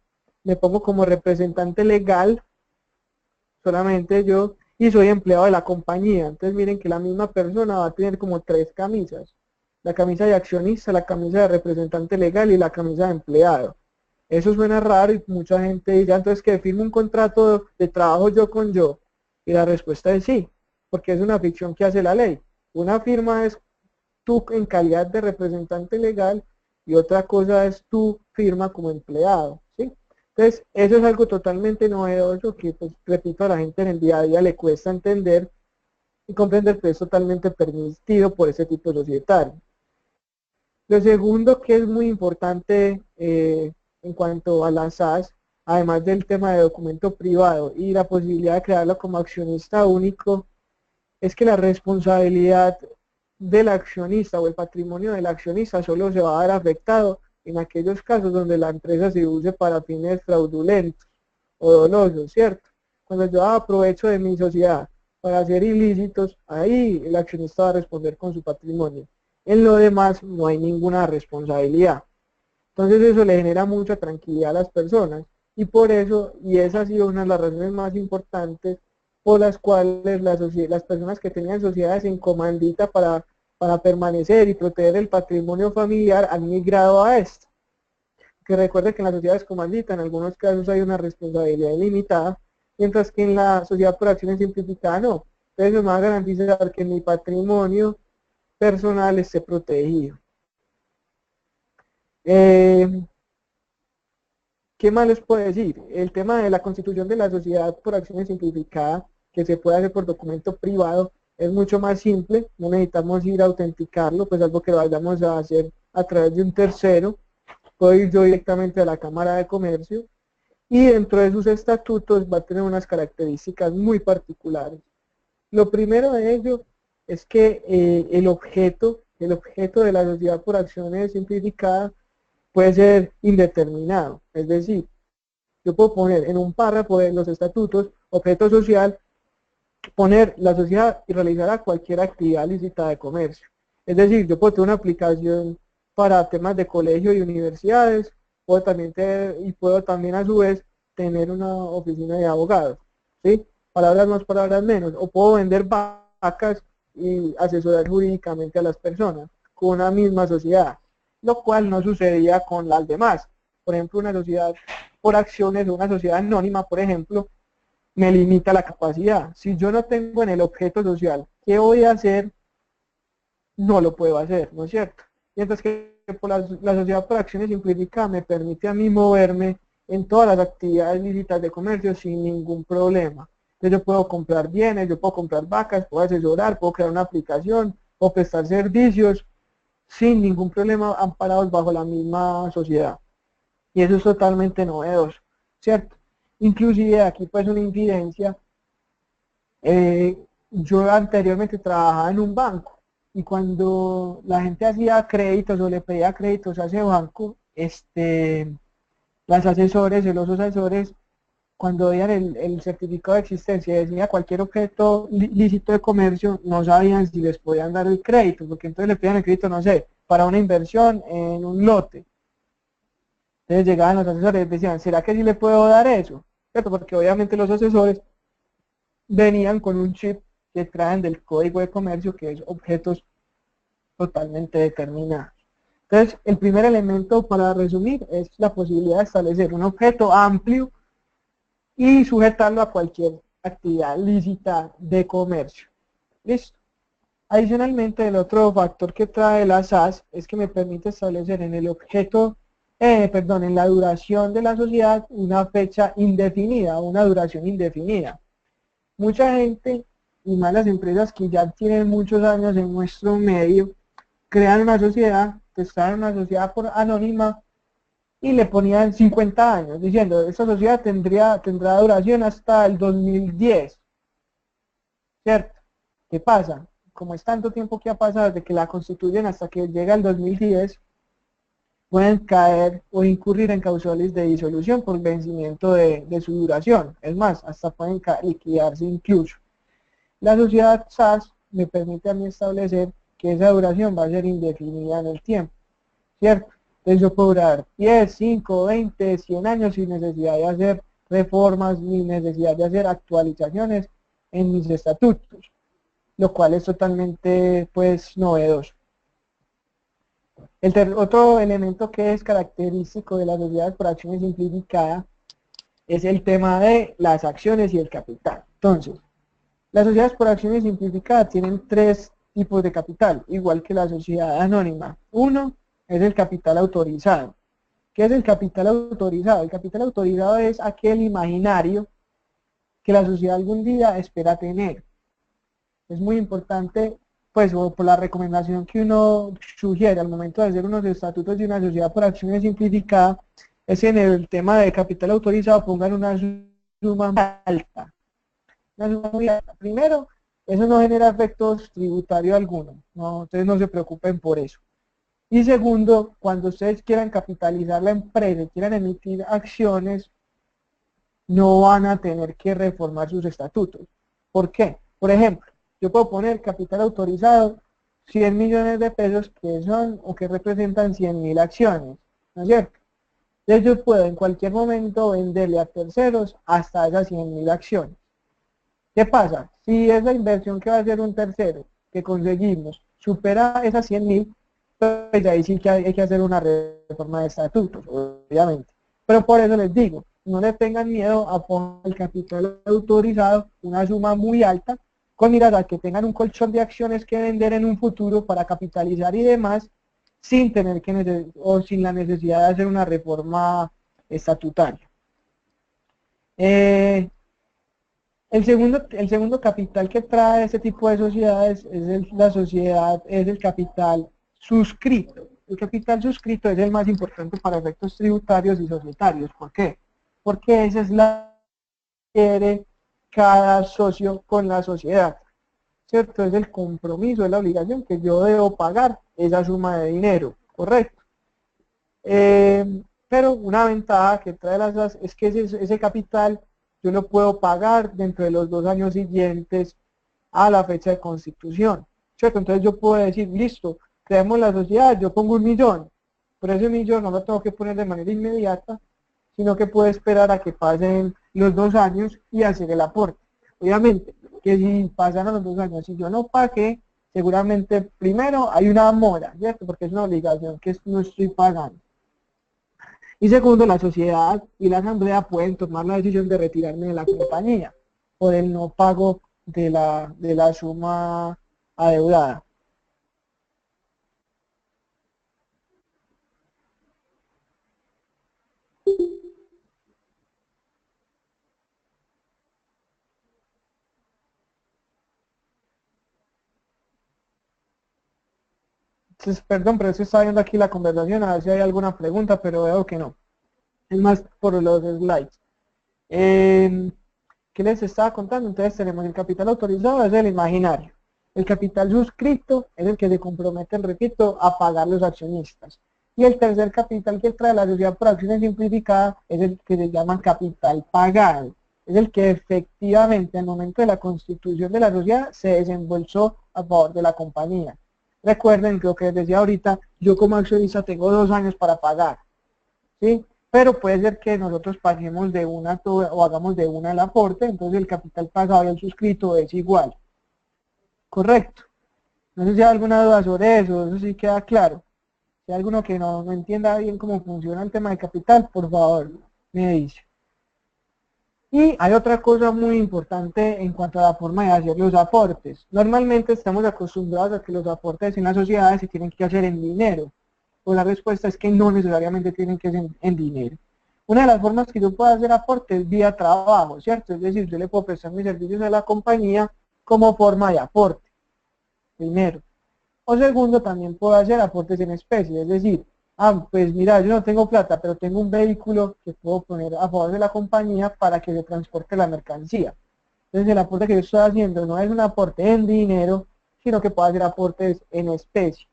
me pongo como representante legal, solamente yo, y soy empleado de la compañía. Entonces miren que la misma persona va a tener como tres camisas. La camisa de accionista, la camisa de representante legal y la camisa de empleado. Eso suena raro y mucha gente dice, entonces que firme un contrato de trabajo yo con yo. Y la respuesta es sí, porque es una ficción que hace la ley. Una firma es tú en calidad de representante legal y otra cosa es tu firma como empleado, ¿sí? Entonces, eso es algo totalmente novedoso que, pues, repito, a la gente en el día a día le cuesta entender y comprender que es totalmente permitido por ese tipo societario. Lo segundo que es muy importante en cuanto a las SAS, además del tema de documento privado y la posibilidad de crearlo como accionista único, es que la responsabilidad del accionista o el patrimonio del accionista solo se va a ver afectado en aquellos casos donde la empresa se use para fines fraudulentos o dolosos, ¿cierto? Cuando yo aprovecho de mi sociedad para hacer ilícitos, ahí el accionista va a responder con su patrimonio. En lo demás no hay ninguna responsabilidad. Entonces eso le genera mucha tranquilidad a las personas y por eso, y esa ha sido una de las razones más importantes por las cuales las personas que tenían sociedades en comandita para permanecer y proteger el patrimonio familiar han migrado a esto. Que recuerde que en las sociedades comandita en algunos casos hay una responsabilidad ilimitada, mientras que en la sociedad por acciones simplificada no. Entonces me va a garantizar que mi patrimonio personal esté protegido. ¿Qué más les puedo decir? El tema de la constitución de la sociedad por acciones simplificada, que se puede hacer por documento privado, es mucho más simple, no necesitamos ir a autenticarlo, pues algo que lo vayamos a hacer a través de un tercero, puedo ir yo directamente a la Cámara de Comercio, y dentro de sus estatutos va a tener unas características muy particulares. Lo primero de ello es que el objeto de la sociedad por acciones simplificada puede ser indeterminado, es decir, yo puedo poner en un párrafo de los estatutos, objeto social, poner la sociedad y realizará cualquier actividad lícita de comercio. Es decir, yo puedo tener una aplicación para temas de colegio y universidades, puedo también a su vez tener una oficina de abogados, ¿sí? Palabras más, palabras menos, o puedo vender vacas y asesorar jurídicamente a las personas con una misma sociedad, lo cual no sucedía con las demás. Por ejemplo, una sociedad por acciones o una sociedad anónima, por ejemplo, me limita la capacidad. Si yo no tengo en el objeto social qué voy a hacer, no lo puedo hacer, ¿no es cierto? Mientras que por la sociedad por acciones simplificada me permite a mí moverme en todas las actividades lícitas de comercio sin ningún problema. Entonces yo puedo comprar bienes, yo puedo comprar vacas, puedo asesorar, puedo crear una aplicación, puedo prestar servicios sin ningún problema amparados bajo la misma sociedad. Y eso es totalmente novedoso, ¿cierto? Inclusive aquí pues una incidencia, yo anteriormente trabajaba en un banco y cuando la gente hacía créditos o le pedía créditos a ese banco, los asesores, cuando veían el certificado de existencia y decía cualquier objeto lícito de comercio, no sabían si les podían dar el crédito, porque entonces le pedían el crédito, no sé, para una inversión en un lote. Entonces llegaban los asesores y decían, ¿será que sí le puedo dar eso? ¿Cierto? Porque obviamente los asesores venían con un chip que traen del código de comercio, que es objetos totalmente determinados. Entonces, el primer elemento para resumir es la posibilidad de establecer un objeto amplio y sujetarlo a cualquier actividad lícita de comercio. ¿Listo? Adicionalmente, el otro factor que trae la SAS es que me permite establecer en el objeto, en la duración de la sociedad una fecha indefinida, una duración indefinida. Mucha gente y más las empresas que ya tienen muchos años en nuestro medio, crean una sociedad, testaron una sociedad por anónima y le ponían 50 años, diciendo, esta sociedad tendrá duración hasta el 2010, ¿cierto? ¿Qué pasa? Como es tanto tiempo que ha pasado desde que la constituyen hasta que llega el 2010, pueden caer o incurrir en causales de disolución por vencimiento de su duración. Es más, hasta pueden liquidarse incluso. La sociedad SAS me permite a mí establecer que esa duración va a ser indefinida en el tiempo, ¿cierto? Entonces yo puedo durar 10, 5, 20, 100 años sin necesidad de hacer reformas, ni necesidad de hacer actualizaciones en mis estatutos, lo cual es totalmente, pues, novedoso. Otro elemento que es característico de las sociedades por acciones simplificadas es el tema de las acciones y el capital. Entonces, las sociedades por acciones simplificadas tienen tres tipos de capital, igual que la sociedad anónima. Uno es el capital autorizado. ¿Qué es el capital autorizado? El capital autorizado es aquel imaginario que la sociedad algún día espera tener. Es muy importante, pues, por la recomendación que uno sugiere al momento de hacer unos estatutos de una sociedad por acciones simplificadas, es en el tema de capital autorizado pongan una suma alta. Una suma muy alta. Primero, eso no genera efectos tributarios alguno, ¿no? Ustedes no se preocupen por eso. Y segundo, cuando ustedes quieran capitalizar la empresa y quieran emitir acciones, no van a tener que reformar sus estatutos. ¿Por qué? Por ejemplo, yo puedo poner capital autorizado 100 millones de pesos que son o que representan 100.000 acciones, ¿no es cierto? Entonces yo puedo en cualquier momento venderle a terceros hasta esas 100.000 acciones. ¿Qué pasa? Si esa inversión que va a hacer un tercero que conseguimos supera esas 100.000, pues ahí sí que hay que hacer una reforma de estatutos, obviamente. Pero por eso les digo, no le tengan miedo a poner el capital autorizado, una suma muy alta, con miras a que tengan un colchón de acciones que vender en un futuro para capitalizar y demás, sin tener que o sin la necesidad de hacer una reforma estatutaria. El segundo capital que trae este tipo de sociedades es el capital suscrito. El capital suscrito es el más importante para efectos tributarios y societarios. ¿Por qué? Porque esa es la que quiere cada socio con la sociedad, ¿cierto? Es el compromiso, es la obligación que yo debo pagar esa suma de dinero, ¿correcto? Pero una ventaja que trae las SAS es que ese capital yo lo puedo pagar dentro de los 2 años siguientes a la fecha de constitución, ¿cierto? Entonces yo puedo decir, listo, creamos la sociedad, yo pongo 1.000.000, pero ese 1.000.000 no lo tengo que poner de manera inmediata, sino que puedo esperar a que pasen los 2 años y hacer el aporte. Obviamente, que si pasaron los 2 años y yo no pagué, seguramente primero hay una mora, ¿cierto? Porque es una obligación que no estoy pagando. Y segundo, la sociedad y la asamblea pueden tomar la decisión de retirarme de la compañía por el no pago de la suma adeudada. Entonces, perdón, pero es que estaba viendo aquí la conversación, a ver si hay alguna pregunta, pero veo que no. Es más por los slides. ¿Qué les estaba contando? Entonces tenemos el capital autorizado, es el imaginario. El capital suscrito es el que se comprometen, repito, a pagar los accionistas. Y el tercer capital que trae la sociedad por acciones simplificada es el que se llama capital pagado. Es el que efectivamente al momento de la constitución de la sociedad se desembolsó a favor de la compañía. Recuerden que lo que les decía ahorita, yo como accionista tengo 2 años para pagar, ¿sí? Pero puede ser que nosotros paguemos de una o hagamos de una el aporte, entonces el capital pagado y el suscrito es igual. Correcto. No sé si hay alguna duda sobre eso sí queda claro. Si hay alguno que no entienda bien cómo funciona el tema de capital, por favor, me dice. Y hay otra cosa muy importante en cuanto a la forma de hacer los aportes. Normalmente estamos acostumbrados a que los aportes en las sociedades se tienen que hacer en dinero. Pues la respuesta es que no necesariamente tienen que ser en dinero. Una de las formas que yo puedo hacer aporte es vía trabajo, ¿cierto? Es decir, yo le puedo prestar mis servicios a la compañía como forma de aporte, primero. O segundo, también puedo hacer aportes en especie, es decir, pues mira, yo no tengo plata, pero tengo un vehículo que puedo poner a favor de la compañía para que se transporte la mercancía. Entonces el aporte que yo estoy haciendo no es un aporte en dinero, sino que puedo hacer aportes en especie.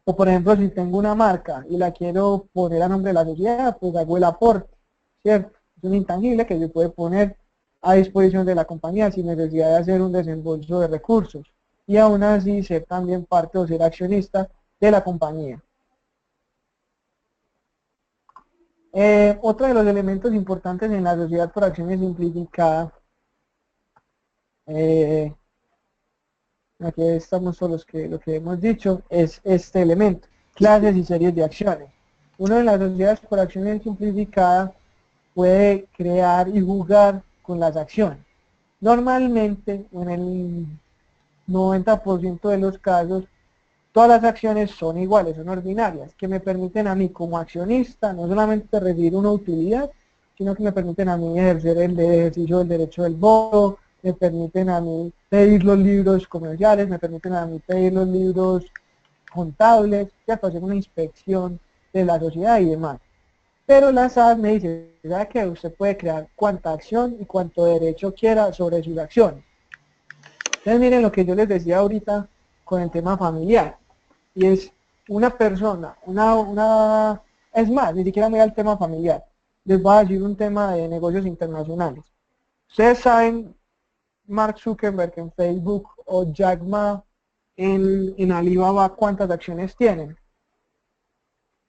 O por ejemplo, si tengo una marca y la quiero poner a nombre de la sociedad, pues hago el aporte, ¿cierto? Es un intangible que se puede poner a disposición de la compañía sin necesidad de hacer un desembolso de recursos. Y aún así ser también parte o ser accionista de la compañía. Otro de los elementos importantes en la sociedad por acciones simplificada, aquí estamos todos lo que hemos dicho, es este elemento, clases y series de acciones. Uno en las sociedades por acciones simplificadas puede crear y jugar con las acciones. Normalmente, en el 90% de los casos, todas las acciones son iguales, son ordinarias, que me permiten a mí como accionista no solamente recibir una utilidad, sino que me permiten a mí ejercer el ejercicio del derecho del voto, me permiten a mí pedir los libros comerciales, me permiten a mí pedir los libros contables, ¿cierto? Hacer una inspección de la sociedad y demás. Pero la SAT me dice, ¿verdad que usted puede crear cuanta acción y cuánto derecho quiera sobre sus acciones? Entonces miren lo que yo les decía ahorita con el tema familiar. Y es una persona, es más, ni siquiera me da el tema familiar. Les voy a decir un tema de negocios internacionales. Ustedes saben, Mark Zuckerberg en Facebook o Jack Ma en Alibaba, ¿cuántas acciones tienen?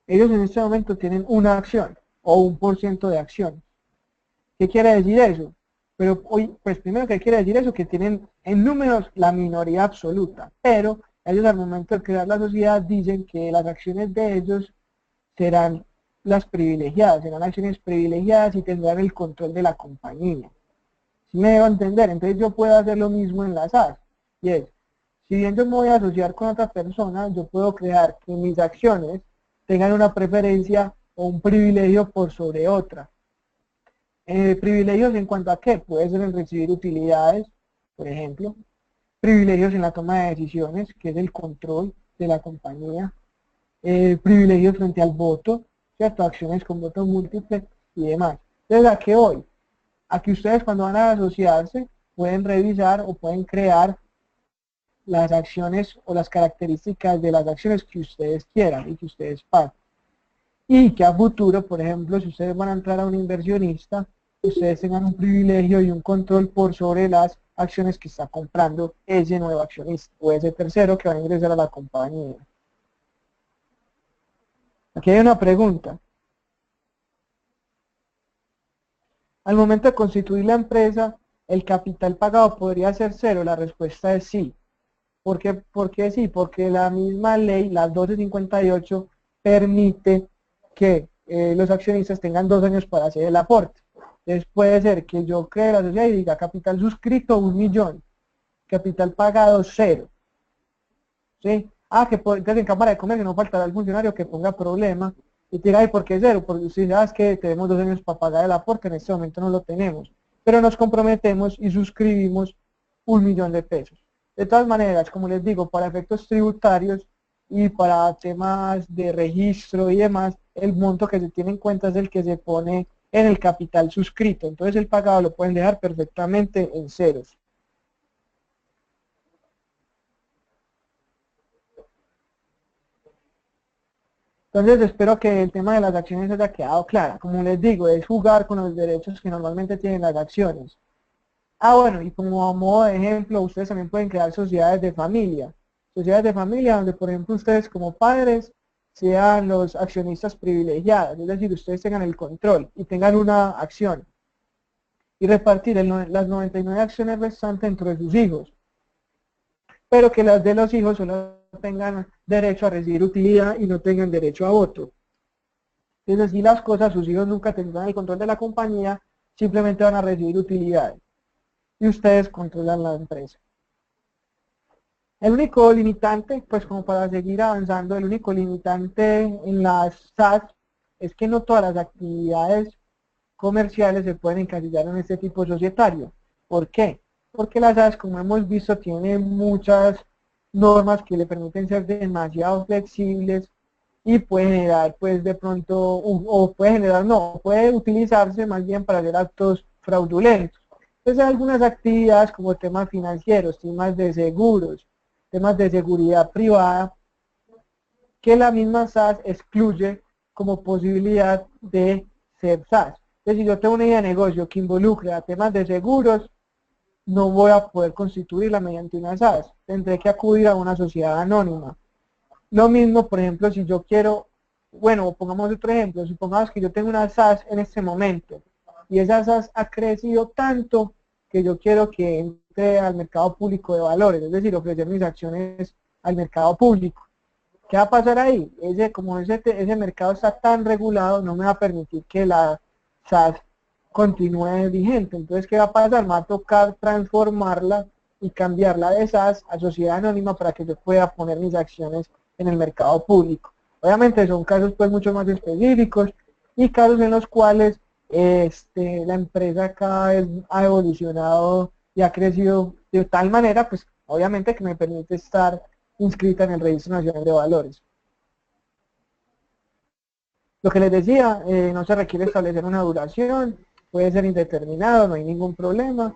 Ellos en este momento tienen una acción o 1% de acción. ¿Qué quiere decir eso? Pero hoy, pues primero, ¿qué quiere decir eso? Que tienen en números la minoría absoluta, pero ellos al momento de crear la sociedad dicen que las acciones de ellos serán las privilegiadas, serán acciones privilegiadas y tendrán el control de la compañía. ¿Sí me debo entender? Entonces yo puedo hacer lo mismo en la SAS, y es, si bien yo me voy a asociar con otra persona, yo puedo crear que mis acciones tengan una preferencia o un privilegio por sobre otra. Privilegios en cuanto a qué, puede ser el recibir utilidades, por ejemplo, privilegios en la toma de decisiones, que es el control de la compañía, privilegios frente al voto, ¿cierto? Acciones con voto múltiple y demás. Entonces, ¿a qué voy? A que ustedes cuando van a asociarse pueden revisar o pueden crear las acciones o las características de las acciones que ustedes quieran y que ustedes paguen. Y que a futuro, por ejemplo, si ustedes van a entrar a un inversionista, ustedes tengan un privilegio y un control por sobre las acciones que está comprando ese nuevo accionista o ese tercero que va a ingresar a la compañía. Aquí hay una pregunta. Al momento de constituir la empresa, ¿el capital pagado podría ser cero? La respuesta es sí. ¿Por qué sí? Porque la misma ley, la 1258, permite que los accionistas tengan 2 años para hacer el aporte. Entonces puede ser que yo cree la sociedad y diga capital suscrito 1.000.000, capital pagado 0. ¿Sí? Entonces en Cámara de Comercio no faltará el funcionario que ponga problema y te diga, ¿y por qué 0? Porque usted sabe que tenemos 2 años para pagar el aporte, en este momento no lo tenemos. Pero nos comprometemos y suscribimos 1.000.000 de pesos. De todas maneras, como les digo, para efectos tributarios y para temas de registro y demás, el monto que se tiene en cuenta es el que se pone en el capital suscrito. Entonces el pagado lo pueden dejar perfectamente en ceros. Entonces espero que el tema de las acciones haya quedado clara. Como les digo, es jugar con los derechos que normalmente tienen las acciones. Bueno, y como a modo de ejemplo, ustedes también pueden crear sociedades de familia. Sociedades de familia donde, por ejemplo, ustedes como padres sean los accionistas privilegiados, es decir, ustedes tengan el control y tengan una acción y repartir las 99 acciones restantes entre sus hijos, pero que las de los hijos solo tengan derecho a recibir utilidad y no tengan derecho a voto. Entonces, así las cosas, sus hijos nunca tendrán el control de la compañía, simplemente van a recibir utilidades y ustedes controlan la empresa. El único limitante, pues como para seguir avanzando, el único limitante en las SAS es que no todas las actividades comerciales se pueden encasillar en este tipo societario. ¿Por qué? porque las SAS, como hemos visto, tienen muchas normas que le permiten ser demasiado flexibles y puede generar, pues de pronto, o puede generar, no, puede utilizarse más bien para hacer actos fraudulentos. Entonces hay algunas actividades como temas financieros, temas de seguros, temas de seguridad privada, que la misma SAS excluye como posibilidad de ser SAS. Entonces, si yo tengo una idea de negocio que involucre a temas de seguros, no voy a poder constituirla mediante una SAS. Tendré que acudir a una sociedad anónima. Lo mismo, por ejemplo, si yo quiero, bueno, pongamos otro ejemplo, supongamos que yo tengo una SAS en este momento y esa SAS ha crecido tanto que yo quiero que entre al mercado público de valores, es decir, ofrecer mis acciones al mercado público. ¿Qué va a pasar ahí? Como ese mercado está tan regulado, no me va a permitir que la SAS continúe vigente. Entonces, ¿qué va a pasar? Me va a tocar transformarla y cambiarla de SAS a sociedad anónima para que yo pueda poner mis acciones en el mercado público. Obviamente son casos pues mucho más específicos y casos en los cuales la empresa cada vez ha evolucionado y ha crecido de tal manera, pues obviamente que me permite estar inscrita en el Registro Nacional de Valores. Lo que les decía, no se requiere establecer una duración, puede ser indeterminado, no hay ningún problema.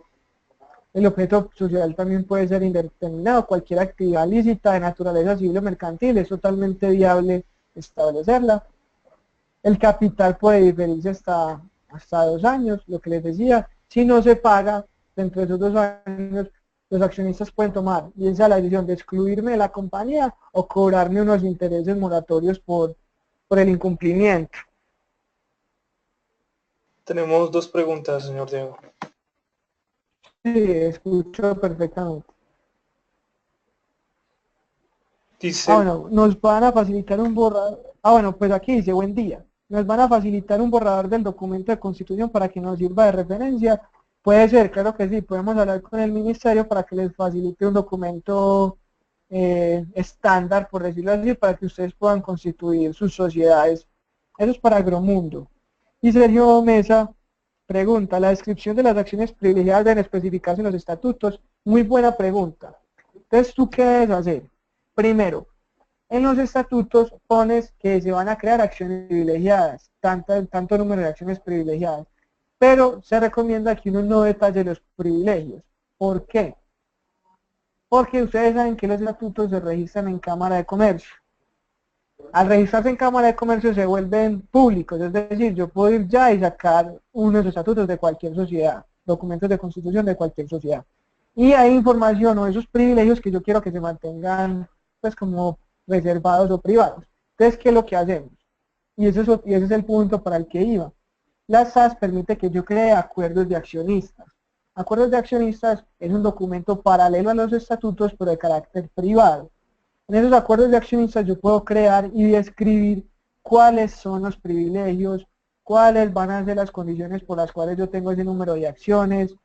El objeto social también puede ser indeterminado, cualquier actividad lícita de naturaleza civil o mercantil es totalmente viable establecerla. El capital puede diferirse hasta 2 años, lo que les decía, si no se paga dentro de esos 2 años, los accionistas pueden tomar bien sea la decisión de excluirme de la compañía o cobrarme unos intereses moratorios por el incumplimiento. Tenemos 2 preguntas, señor Diego. Sí, escucho perfectamente. Dice, Bueno, nos van a facilitar un borrador. Bueno, pues aquí dice, buen día. Nos van a facilitar un borrador del documento de constitución para que nos sirva de referencia. Puede ser, claro que sí, podemos hablar con el ministerio para que les facilite un documento estándar, por decirlo así, para que ustedes puedan constituir sus sociedades. Eso es para Agromundo. Y Sergio Mesa pregunta, la descripción de las acciones privilegiadas deben especificarse en los estatutos. Muy buena pregunta. Entonces, ¿tú qué debes hacer? Primero, en los estatutos pones que se van a crear acciones privilegiadas, tanto número de acciones privilegiadas, pero se recomienda que uno no detalle los privilegios. ¿Por qué? Porque ustedes saben que los estatutos se registran en Cámara de Comercio. Al registrarse en Cámara de Comercio se vuelven públicos, es decir, yo puedo ir ya y sacar unos estatutos de cualquier sociedad, documentos de constitución de cualquier sociedad. Y hay información o esos privilegios que yo quiero que se mantengan pues como reservados o privados. Entonces, ¿qué es lo que hacemos? Y ese es el punto para el que iba. La SAS permite que yo cree acuerdos de accionistas. Acuerdos de accionistas es un documento paralelo a los estatutos, pero de carácter privado. En esos acuerdos de accionistas yo puedo crear y describir cuáles son los privilegios, cuáles van a ser las condiciones por las cuales yo tengo ese número de acciones,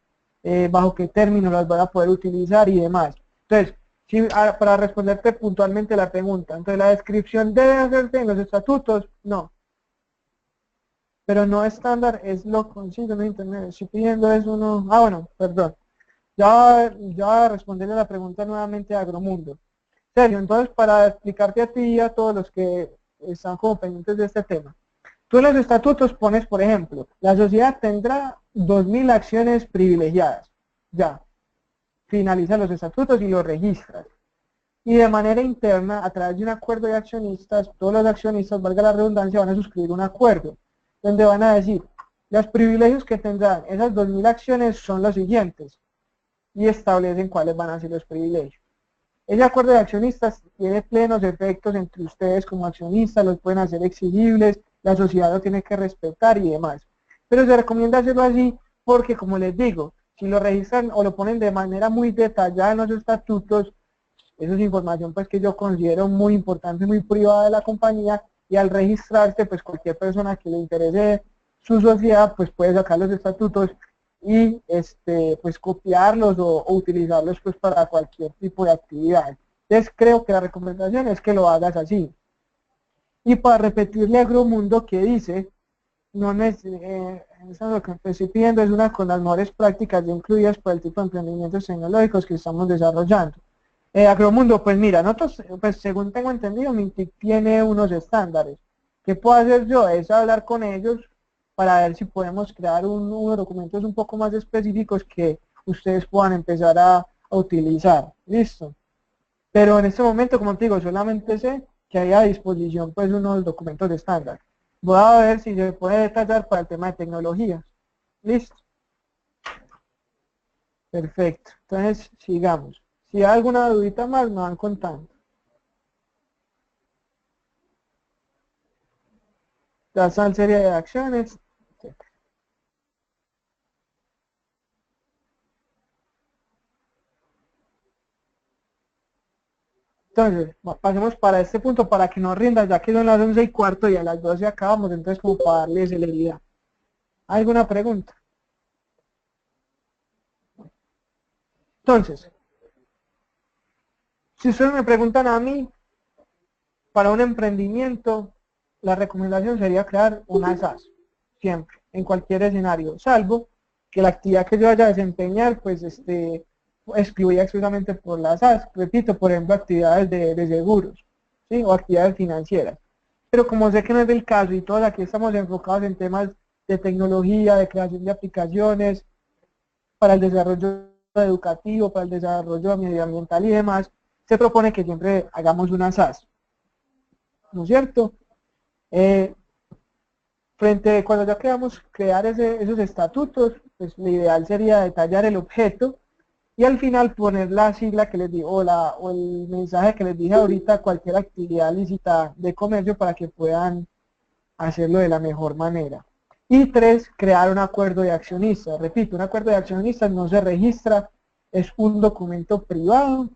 bajo qué términos las van a poder utilizar y demás. Entonces, para responderte puntualmente la pregunta, entonces la descripción debe hacerse en los estatutos, no. Pero no estándar es lo consigo en internet, estoy pidiendo es uno, bueno, perdón. Ya voy a responderle la pregunta nuevamente a Agromundo. Sergio, entonces para explicarte a ti y a todos los que están como pendientes de este tema, tú en los estatutos pones, por ejemplo, la sociedad tendrá 2.000 acciones privilegiadas, ya, finalizan los estatutos y los registras. Y de manera interna, a través de un acuerdo de accionistas, todos los accionistas, valga la redundancia, van a suscribir un acuerdo, donde van a decir, los privilegios que tendrán esas 2.000 acciones son los siguientes, y establecen cuáles van a ser los privilegios. Ese acuerdo de accionistas tiene plenos efectos entre ustedes como accionistas, los pueden hacer exigibles, la sociedad lo tiene que respetar y demás. Pero se recomienda hacerlo así porque, como les digo, si lo registran o lo ponen de manera muy detallada en los estatutos, eso es información pues que yo considero muy importante, muy privada de la compañía, y al registrarse, pues cualquier persona que le interese su sociedad, pues puede sacar los estatutos y pues copiarlos o utilizarlos pues para cualquier tipo de actividad. Entonces creo que la recomendación es que lo hagas así. Y para repetirle a Agromundo que dice, eso lo que estoy pidiendo es una con las mejores prácticas ya incluidas por el tipo de emprendimientos tecnológicos que estamos desarrollando. Agromundo, pues mira, nosotros, pues según tengo entendido, Mintic tiene unos estándares. ¿Qué puedo hacer yo? Es hablar con ellos para ver si podemos crear unos documentos un poco más específicos que ustedes puedan empezar a utilizar. ¿Listo? Pero en este momento, como te digo, solamente sé que hay a disposición pues unos documentos de estándar. Voy a ver si se puede detallar para el tema de tecnologías. ¿Listo? Perfecto. Entonces, sigamos. Si hay alguna dudita más, me van contando. La serie de acciones. Entonces, pasemos para este punto para que no rinda, ya que son las 11:15 y a las 12 acabamos, entonces como para darle celeridad. ¿Alguna pregunta? Entonces, si ustedes me preguntan a mí, para un emprendimiento, la recomendación sería crear una SAS, siempre, en cualquier escenario, salvo que la actividad que yo vaya a desempeñar, pues, excluida exclusivamente por la SAS, repito, por ejemplo, actividades de seguros, ¿sí? O actividades financieras. Pero como sé que no es el caso y todos aquí estamos enfocados en temas de tecnología, de creación de aplicaciones, para el desarrollo educativo, para el desarrollo medioambiental y demás, se propone que siempre hagamos una SAS, ¿no es cierto? Frente a cuando ya queramos crear esos estatutos, pues lo ideal sería detallar el objeto y al final poner la sigla que les di o el mensaje que les dije ahorita, cualquier actividad lícita de comercio para que puedan hacerlo de la mejor manera. Y 3, crear un acuerdo de accionistas. Repito, un acuerdo de accionistas no se registra, es un documento privado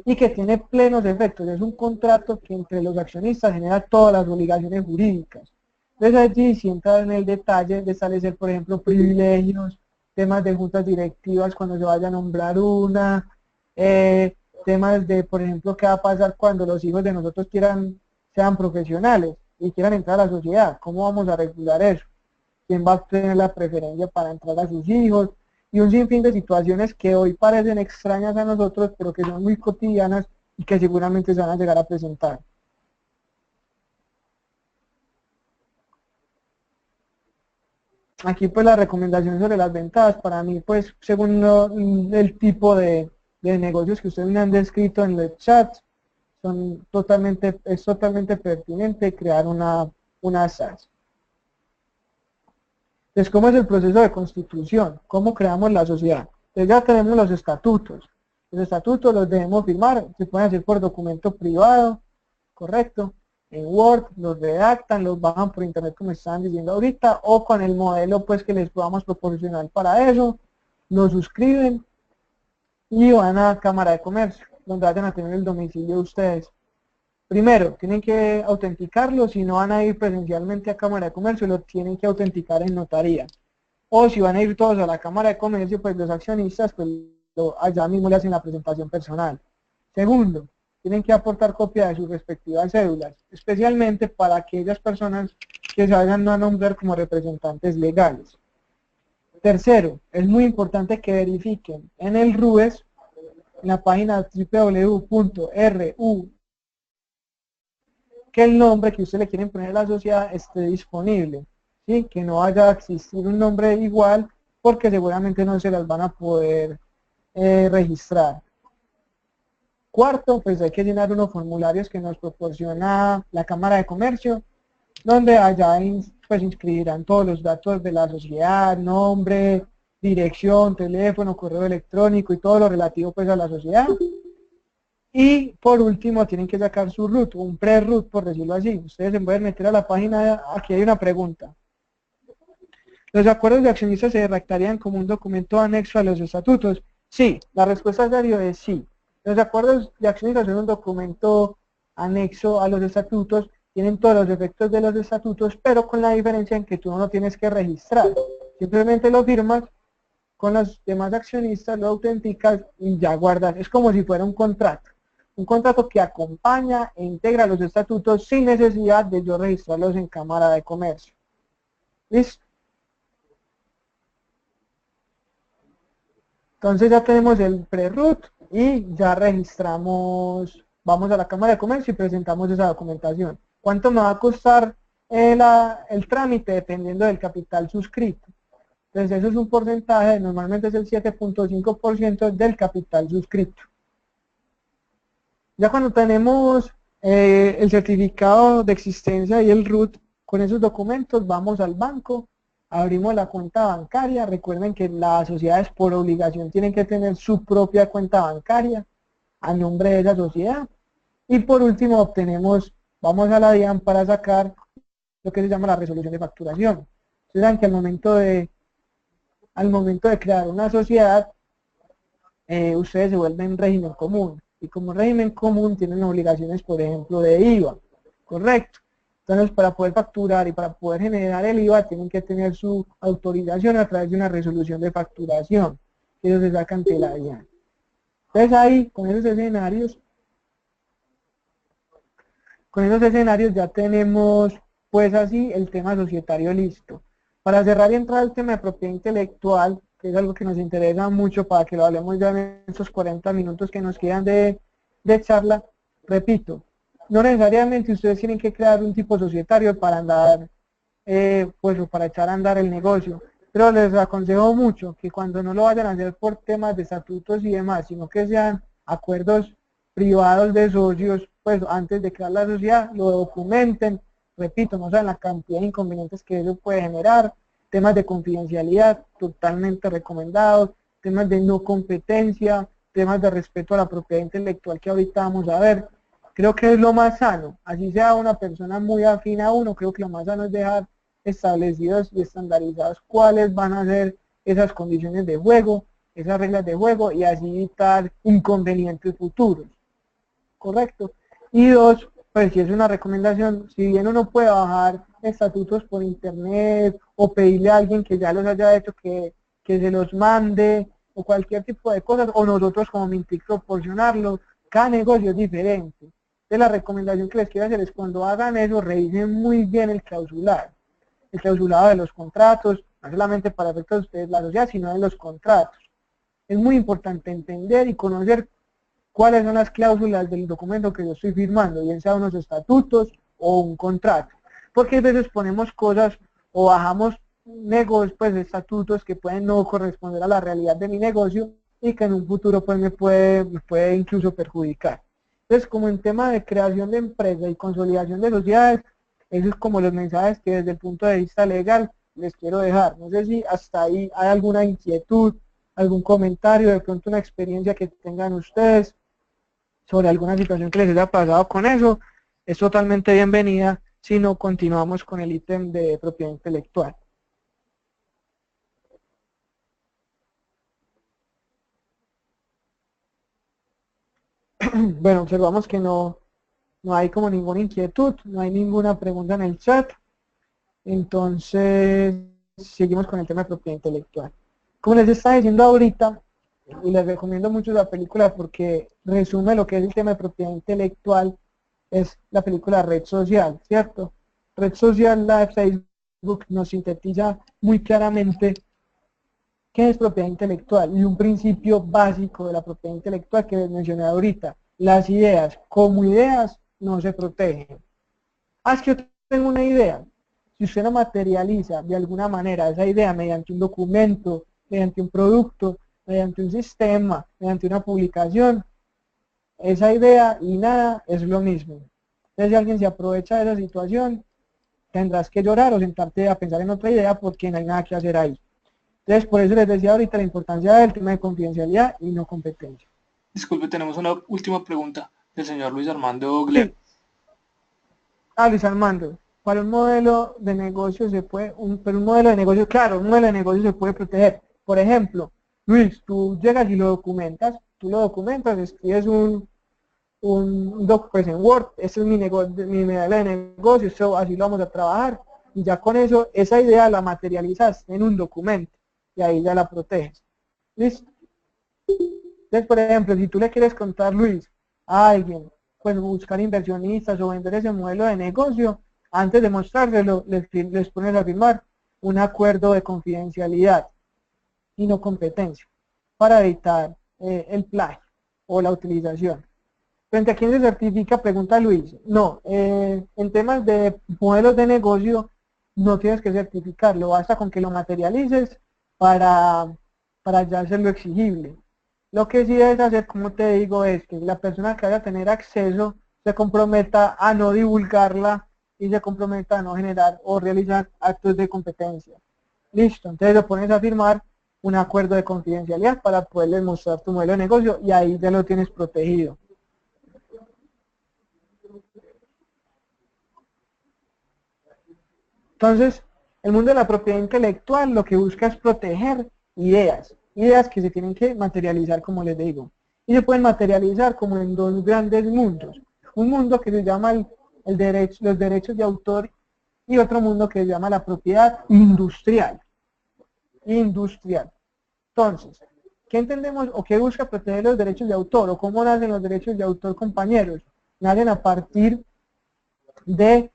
y que tiene plenos efectos. Es un contrato que entre los accionistas genera todas las obligaciones jurídicas. Entonces allí si entra en el detalle de establecer, por ejemplo, privilegios, temas de juntas directivas cuando se vaya a nombrar una, temas de, por ejemplo, qué va a pasar cuando los hijos de nosotros sean profesionales y quieran entrar a la sociedad, cómo vamos a regular eso, quién va a tener la preferencia para entrar a sus hijos, y un sinfín de situaciones que hoy parecen extrañas a nosotros, pero que son muy cotidianas y que seguramente se van a llegar a presentar. Aquí pues la recomendación sobre las ventajas, para mí pues según el tipo de negocios que ustedes me han descrito en el chat, es totalmente pertinente crear una SAS. Entonces, ¿cómo es el proceso de constitución? ¿Cómo creamos la sociedad? Entonces ya tenemos los estatutos. Los estatutos los debemos firmar, se pueden hacer por documento privado, correcto, en Word, los redactan, los bajan por internet como estaban diciendo ahorita, o con el modelo pues que les podamos proporcionar para eso, lo suscriben y van a Cámara de Comercio, donde vayan a tener el domicilio de ustedes. Primero, tienen que autenticarlo, si no van a ir presencialmente a Cámara de Comercio, lo tienen que autenticar en notaría. O si van a ir todos a la Cámara de Comercio, pues los accionistas, pues allá mismo le hacen la presentación personal. Segundo, tienen que aportar copia de sus respectivas cédulas, especialmente para aquellas personas que se vayan a nombrar como representantes legales. Tercero, es muy importante que verifiquen en el RUES, en la página www.ru, que el nombre que usted le quieren poner a la sociedad esté disponible, ¿sí? Que no vaya a existir un nombre igual, porque seguramente no se las van a poder registrar. Cuarto, pues hay que llenar unos formularios que nos proporciona la Cámara de Comercio, donde allá pues inscribirán todos los datos de la sociedad, nombre, dirección, teléfono, correo electrónico y todo lo relativo pues a la sociedad. Y por último tienen que sacar su RUT, un pre-RUT por decirlo así. Ustedes se pueden meter a la página, aquí hay una pregunta. ¿Los acuerdos de accionistas se redactarían como un documento anexo a los estatutos? Sí, la respuesta serio es sí. Los acuerdos de accionistas son un documento anexo a los estatutos, tienen todos los efectos de los estatutos, pero con la diferencia en que tú no lo tienes que registrar. Simplemente lo firmas con los demás accionistas, lo autenticas y ya guardas. Es como si fuera un contrato. Un contrato que acompaña e integra los estatutos sin necesidad de yo registrarlos en Cámara de Comercio. ¿Listo? Entonces ya tenemos el pre-root y ya registramos, vamos a la Cámara de Comercio y presentamos esa documentación. ¿Cuánto me va a costar el trámite? Dependiendo del capital suscrito. Entonces eso es un porcentaje, normalmente es el 7.5% del capital suscrito. Ya cuando tenemos el certificado de existencia y el RUT, con esos documentos vamos al banco, abrimos la cuenta bancaria. Recuerden que las sociedades por obligación tienen que tener su propia cuenta bancaria a nombre de esa sociedad. Y por último vamos a la DIAN para sacar lo que se llama la resolución de facturación. Ustedes saben que al momento de crear una sociedad, ustedes se vuelven régimen común. Y como régimen común tienen obligaciones, por ejemplo, de IVA. ¿Correcto? Entonces, para poder facturar y para poder generar el IVA, tienen que tener su autorización a través de una resolución de facturación. Ellos se sacan ante la DIAN. Entonces ahí, con esos escenarios ya tenemos, pues así, el tema societario listo. Para cerrar y entrar al tema de propiedad intelectual, que es algo que nos interesa mucho para que lo hablemos ya en estos 40 minutos que nos quedan de charla, repito, no necesariamente ustedes tienen que crear un tipo societario para andar, pues o para echar a andar el negocio, pero les aconsejo mucho que cuando no lo vayan a hacer por temas de estatutos y demás, sino que sean acuerdos privados de socios, pues antes de crear la sociedad, lo documenten, repito, no saben la cantidad de inconvenientes que eso puede generar, temas de confidencialidad totalmente recomendados, temas de no competencia, temas de respeto a la propiedad intelectual que ahorita vamos a ver. Creo que es lo más sano, así sea una persona muy afín a uno, creo que lo más sano es dejar establecidos y estandarizados cuáles van a ser esas condiciones de juego, esas reglas de juego y así evitar inconvenientes futuros. ¿Correcto? Y dos, pues si es una recomendación, si bien uno puede bajar estatutos por internet o pedirle a alguien que ya los haya hecho que se los mande o cualquier tipo de cosas, o nosotros como Mintic proporcionarlo, cada negocio es diferente. Entonces la recomendación que les quiero hacer es cuando hagan eso, revisen muy bien el clausulado de los contratos, no solamente para efectos de ustedes la sociedad, sino de los contratos. Es muy importante entender y conocer cuáles son las cláusulas del documento que yo estoy firmando, bien sea unos estatutos o un contrato, porque a veces ponemos cosas o bajamos negocios, pues estatutos que pueden no corresponder a la realidad de mi negocio y que en un futuro pues me puede incluso perjudicar. Entonces, como en tema de creación de empresa y consolidación de sociedades, esos es como los mensajes que desde el punto de vista legal les quiero dejar. No sé si hasta ahí hay alguna inquietud, algún comentario, de pronto una experiencia que tengan ustedes sobre alguna situación que les haya pasado con eso, es totalmente bienvenida si no continuamos con el ítem de propiedad intelectual. Bueno, observamos que no hay como ninguna inquietud, no hay ninguna pregunta en el chat, entonces seguimos con el tema de propiedad intelectual. Como les estaba diciendo ahorita, y les recomiendo mucho la película porque resume lo que es el tema de propiedad intelectual, es la película Red Social, ¿cierto? Red Social, la de Facebook, nos sintetiza muy claramente qué es propiedad intelectual y un principio básico de la propiedad intelectual que les mencioné ahorita. Las ideas como ideas no se protegen. Es que yo tengo una idea. Si usted la materializa de alguna manera, esa idea mediante un documento, mediante un producto, mediante un sistema, mediante una publicación, esa idea y nada es lo mismo. Entonces si alguien se aprovecha de esa situación, tendrás que llorar o sentarte a pensar en otra idea porque no hay nada que hacer ahí. Entonces por eso les decía ahorita la importancia del tema de confidencialidad y no competencia. Disculpe, tenemos una última pregunta del señor Luis Armando Gler. Sí. Luis Armando, para un modelo de negocio se puede, pero un modelo de negocio, claro, un modelo de negocio se puede proteger. Por ejemplo, Luis, tú llegas y lo documentas, escribes doc pues en Word, este es mi modelo de negocio, esto, así lo vamos a trabajar, y ya con eso, esa idea la materializas en un documento, y ahí ya la proteges. ¿Listo? Entonces, por ejemplo, si tú le quieres contar, Luis, a alguien, pues buscar inversionistas o vender ese modelo de negocio, antes de mostrárselo, les pones a firmar, un acuerdo de confidencialidad y no competencia para evitar el plagio o la utilización. ¿Frente a quién se certifica? Pregunta Luis. No, en temas de modelos de negocio no tienes que certificarlo, basta con que lo materialices para, ya hacerlo exigible. Lo que sí debes hacer, como te digo, es que la persona que vaya a tener acceso se comprometa a no divulgarla y se comprometa a no generar o realizar actos de competencia. Listo, entonces lo pones a firmar un acuerdo de confidencialidad para poderles mostrar tu modelo de negocio y ahí ya lo tienes protegido. Entonces, el mundo de la propiedad intelectual lo que busca es proteger ideas que se tienen que materializar, como les digo. Y se pueden materializar como en dos grandes mundos. Un mundo que se llama los derechos de autor y otro mundo que se llama la propiedad industrial. Entonces, ¿qué entendemos o qué busca proteger los derechos de autor o cómo nacen los derechos de autor, compañeros? Nacen a partir de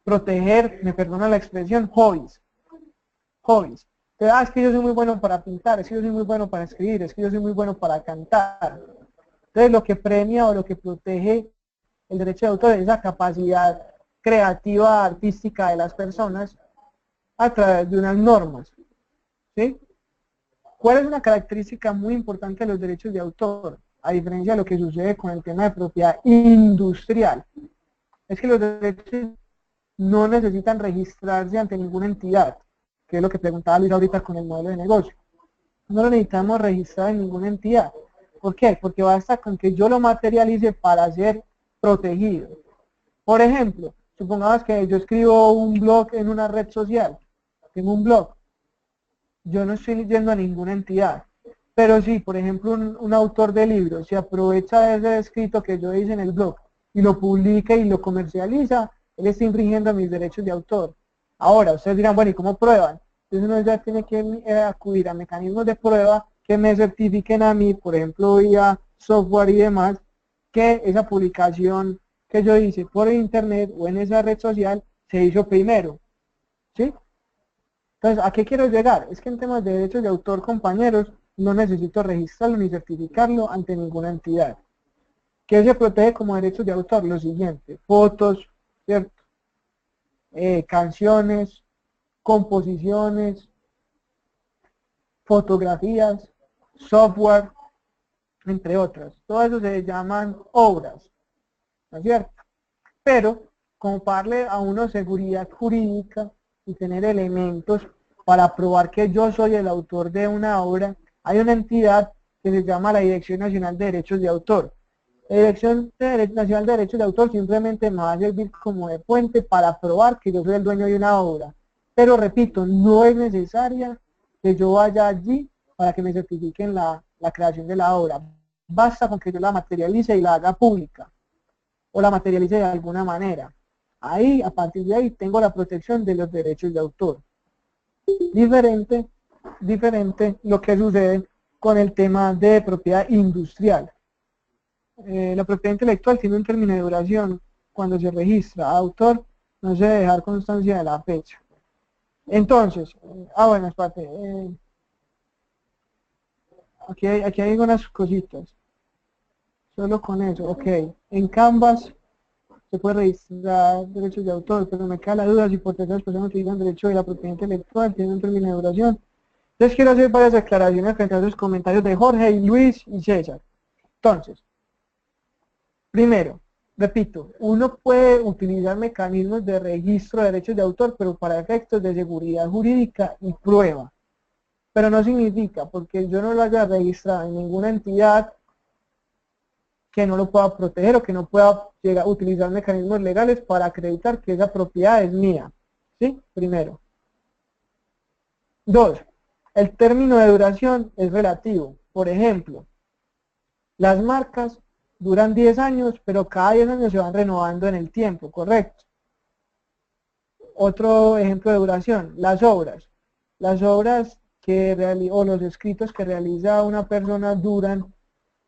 proteger, me perdona la expresión, hobbies. Es que yo soy muy bueno para pintar, es que yo soy muy bueno para escribir, es que yo soy muy bueno para cantar. Entonces lo que premia o lo que protege el derecho de autor es esa capacidad creativa, artística de las personas a través de unas normas. ¿Sí? ¿Cuál es una característica muy importante de los derechos de autor? A diferencia de lo que sucede con el tema de propiedad industrial. Es que los derechos no necesitan registrarse ante ninguna entidad, que es lo que preguntaba Luis ahorita con el modelo de negocio. No lo necesitamos registrar en ninguna entidad. ¿Por qué? Porque basta con que yo lo materialice para ser protegido. Por ejemplo, supongamos que yo escribo un blog en una red social, tengo un blog, yo no estoy yendo a ninguna entidad, pero sí, por ejemplo, un autor de libros se aprovecha de ese escrito que yo hice en el blog y lo publica y lo comercializa, él está infringiendo mis derechos de autor. Ahora, ustedes dirán, bueno, ¿y cómo prueban? Entonces uno ya tiene que acudir a mecanismos de prueba que me certifiquen a mí, por ejemplo, vía software y demás, que esa publicación que yo hice por internet o en esa red social se hizo primero. ¿Sí? Entonces, ¿a qué quiero llegar? Es que en temas de derechos de autor, compañeros, no necesito registrarlo ni certificarlo ante ninguna entidad. ¿Qué se protege como derechos de autor? Lo siguiente, fotos, ¿cierto? Canciones, composiciones, fotografías, software, entre otras. Todo eso se llaman obras, ¿no es cierto? Pero, como para darle a uno seguridad jurídica y tener elementos para probar que yo soy el autor de una obra, hay una entidad que se llama la Dirección Nacional de Derechos de Autor. La Dirección Nacional de Derechos de Autor simplemente me va a servir como de puente para probar que yo soy el dueño de una obra. Pero repito, no es necesaria que yo vaya allí para que me certifiquen la creación de la obra. Basta con que yo la materialice y la haga pública o la materialice de alguna manera. Ahí, a partir de ahí, tengo la protección de los derechos de autor. Diferente lo que sucede con el tema de propiedad industrial. La propiedad intelectual tiene un término de duración cuando se registra. Autor no se debe dejar constancia de la fecha. Entonces, bueno, espérate. Aquí hay unas cositas. Solo con eso, ok. En Canvas se puede registrar derechos de autor, pero me queda la duda si por terceras personas utilizan derecho de la propiedad intelectual, tiene un término de duración. Entonces quiero hacer varias aclaraciones frente a los comentarios de Jorge, y Luis y César. Entonces, primero, repito, uno puede utilizar mecanismos de registro de derechos de autor, pero para efectos de seguridad jurídica y prueba. Pero no significa, porque yo no lo haya registrado en ninguna entidad, que no lo pueda proteger o que no pueda llegar a utilizar mecanismos legales para acreditar que esa propiedad es mía. ¿Sí? Primero. Dos, el término de duración es relativo. Por ejemplo, las marcas duran 10 años, pero cada 10 años se van renovando en el tiempo, ¿correcto? Otro ejemplo de duración, las obras. Las obras o los escritos que realiza una persona duran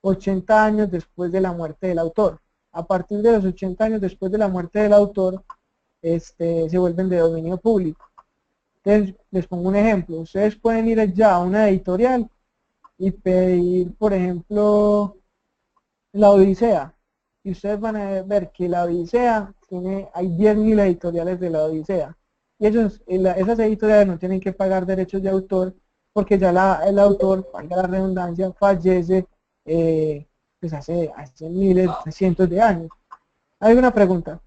80 años después de la muerte del autor. A partir de los 80 años después de la muerte del autor, se vuelven de dominio público. Entonces, les pongo un ejemplo. Ustedes pueden ir ya a una editorial y pedir, por ejemplo, la Odisea. Y ustedes van a ver que la Odisea hay 10.000 editoriales de la Odisea. Y esas editoriales no tienen que pagar derechos de autor porque ya el autor, valga la redundancia, fallece pues hace miles, cientos de años. ¿Hay una pregunta?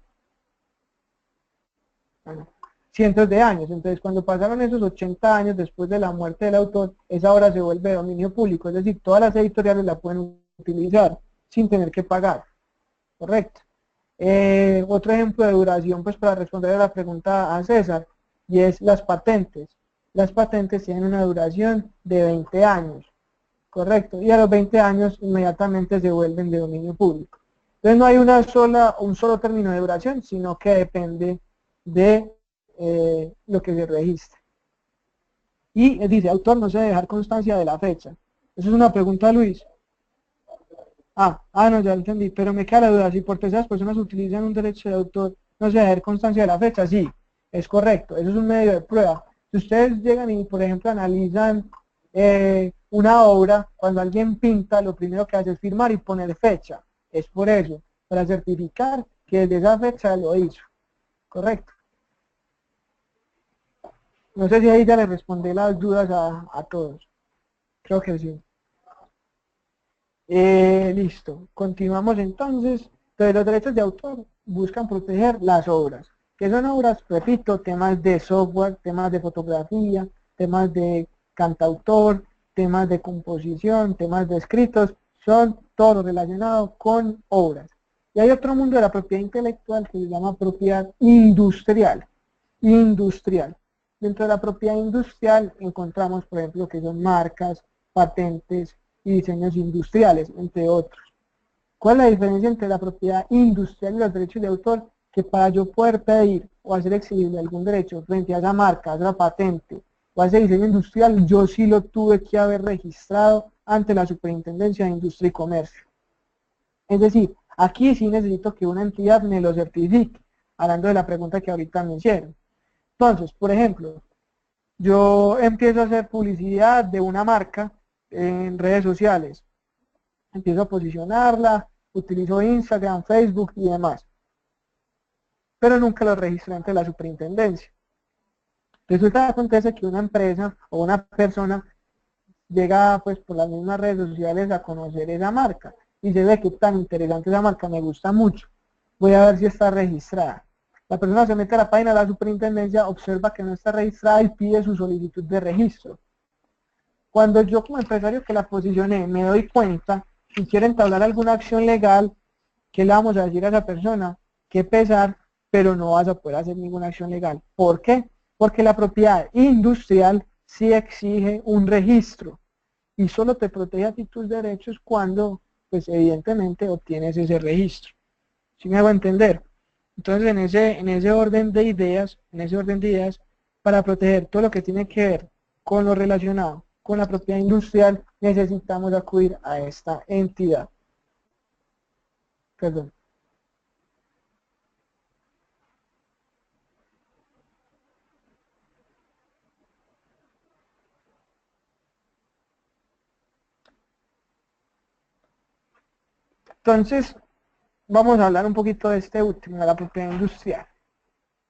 Bueno, cientos de años. Entonces, cuando pasaron esos 80 años después de la muerte del autor, esa obra se vuelve de dominio público. Es decir, todas las editoriales la pueden utilizar sin tener que pagar. Correcto. Otro ejemplo de duración, pues para responder a la pregunta a César, y es las patentes. Las patentes tienen una duración de 20 años, correcto, y a los 20 años inmediatamente se vuelven de dominio público. Entonces no hay un solo término de duración, sino que depende de lo que se registre. Y dice, autor no se debe dejar constancia de la fecha. Esa es una pregunta, Luis. No, ya entendí, pero me queda la duda, si por terceras personas utilizan un derecho de autor, no se dejar constancia de la fecha, sí, es correcto, eso es un medio de prueba. Si ustedes llegan y, por ejemplo, analizan una obra, cuando alguien pinta, lo primero que hace es firmar y poner fecha, es por eso, para certificar que desde esa fecha lo hizo, correcto. No sé si ahí ya les respondí las dudas a todos, creo que sí. Listo, continuamos entonces. Entonces los derechos de autor buscan proteger las obras. ¿Qué son obras? Repito, temas de software, temas de fotografía, temas de cantautor, temas de composición, temas de escritos, son todo relacionado con obras. Y hay otro mundo de la propiedad intelectual que se llama propiedad industrial. Industrial. Dentro de la propiedad industrial encontramos, por ejemplo, que son marcas, patentes, y diseños industriales, entre otros. ¿Cuál es la diferencia entre la propiedad industrial y los derechos de autor? Que para yo poder pedir o hacer exigible algún derecho frente a esa marca, a esa patente o a ese diseño industrial, yo sí lo tuve que haber registrado ante la Superintendencia de Industria y Comercio. Es decir, aquí sí necesito que una entidad me lo certifique, hablando de la pregunta que ahorita me hicieron. Entonces, por ejemplo, yo empiezo a hacer publicidad de una marca en redes sociales, empiezo a posicionarla, utilizo Instagram, Facebook y demás, pero nunca lo registré ante la superintendencia. Resulta que acontece que una empresa o una persona llega pues por las mismas redes sociales a conocer esa marca y se ve que tan interesante esa marca, me gusta mucho, voy a ver si está registrada. La persona se mete a la página de la superintendencia, observa que no está registrada y pide su solicitud de registro. Cuando yo como empresario que la posicioné me doy cuenta y quiero entablar alguna acción legal, ¿qué le vamos a decir a esa persona? Que pesar, pero no vas a poder hacer ninguna acción legal. ¿Por qué? Porque la propiedad industrial sí exige un registro y solo te protege a ti tus derechos cuando, pues evidentemente, obtienes ese registro. ¿Sí me hago entender? Entonces, en ese orden de ideas, para proteger todo lo que tiene que ver con lo relacionado con la propiedad industrial, necesitamos acudir a esta entidad. Perdón. Entonces, vamos a hablar un poquito de este último, de la propiedad industrial.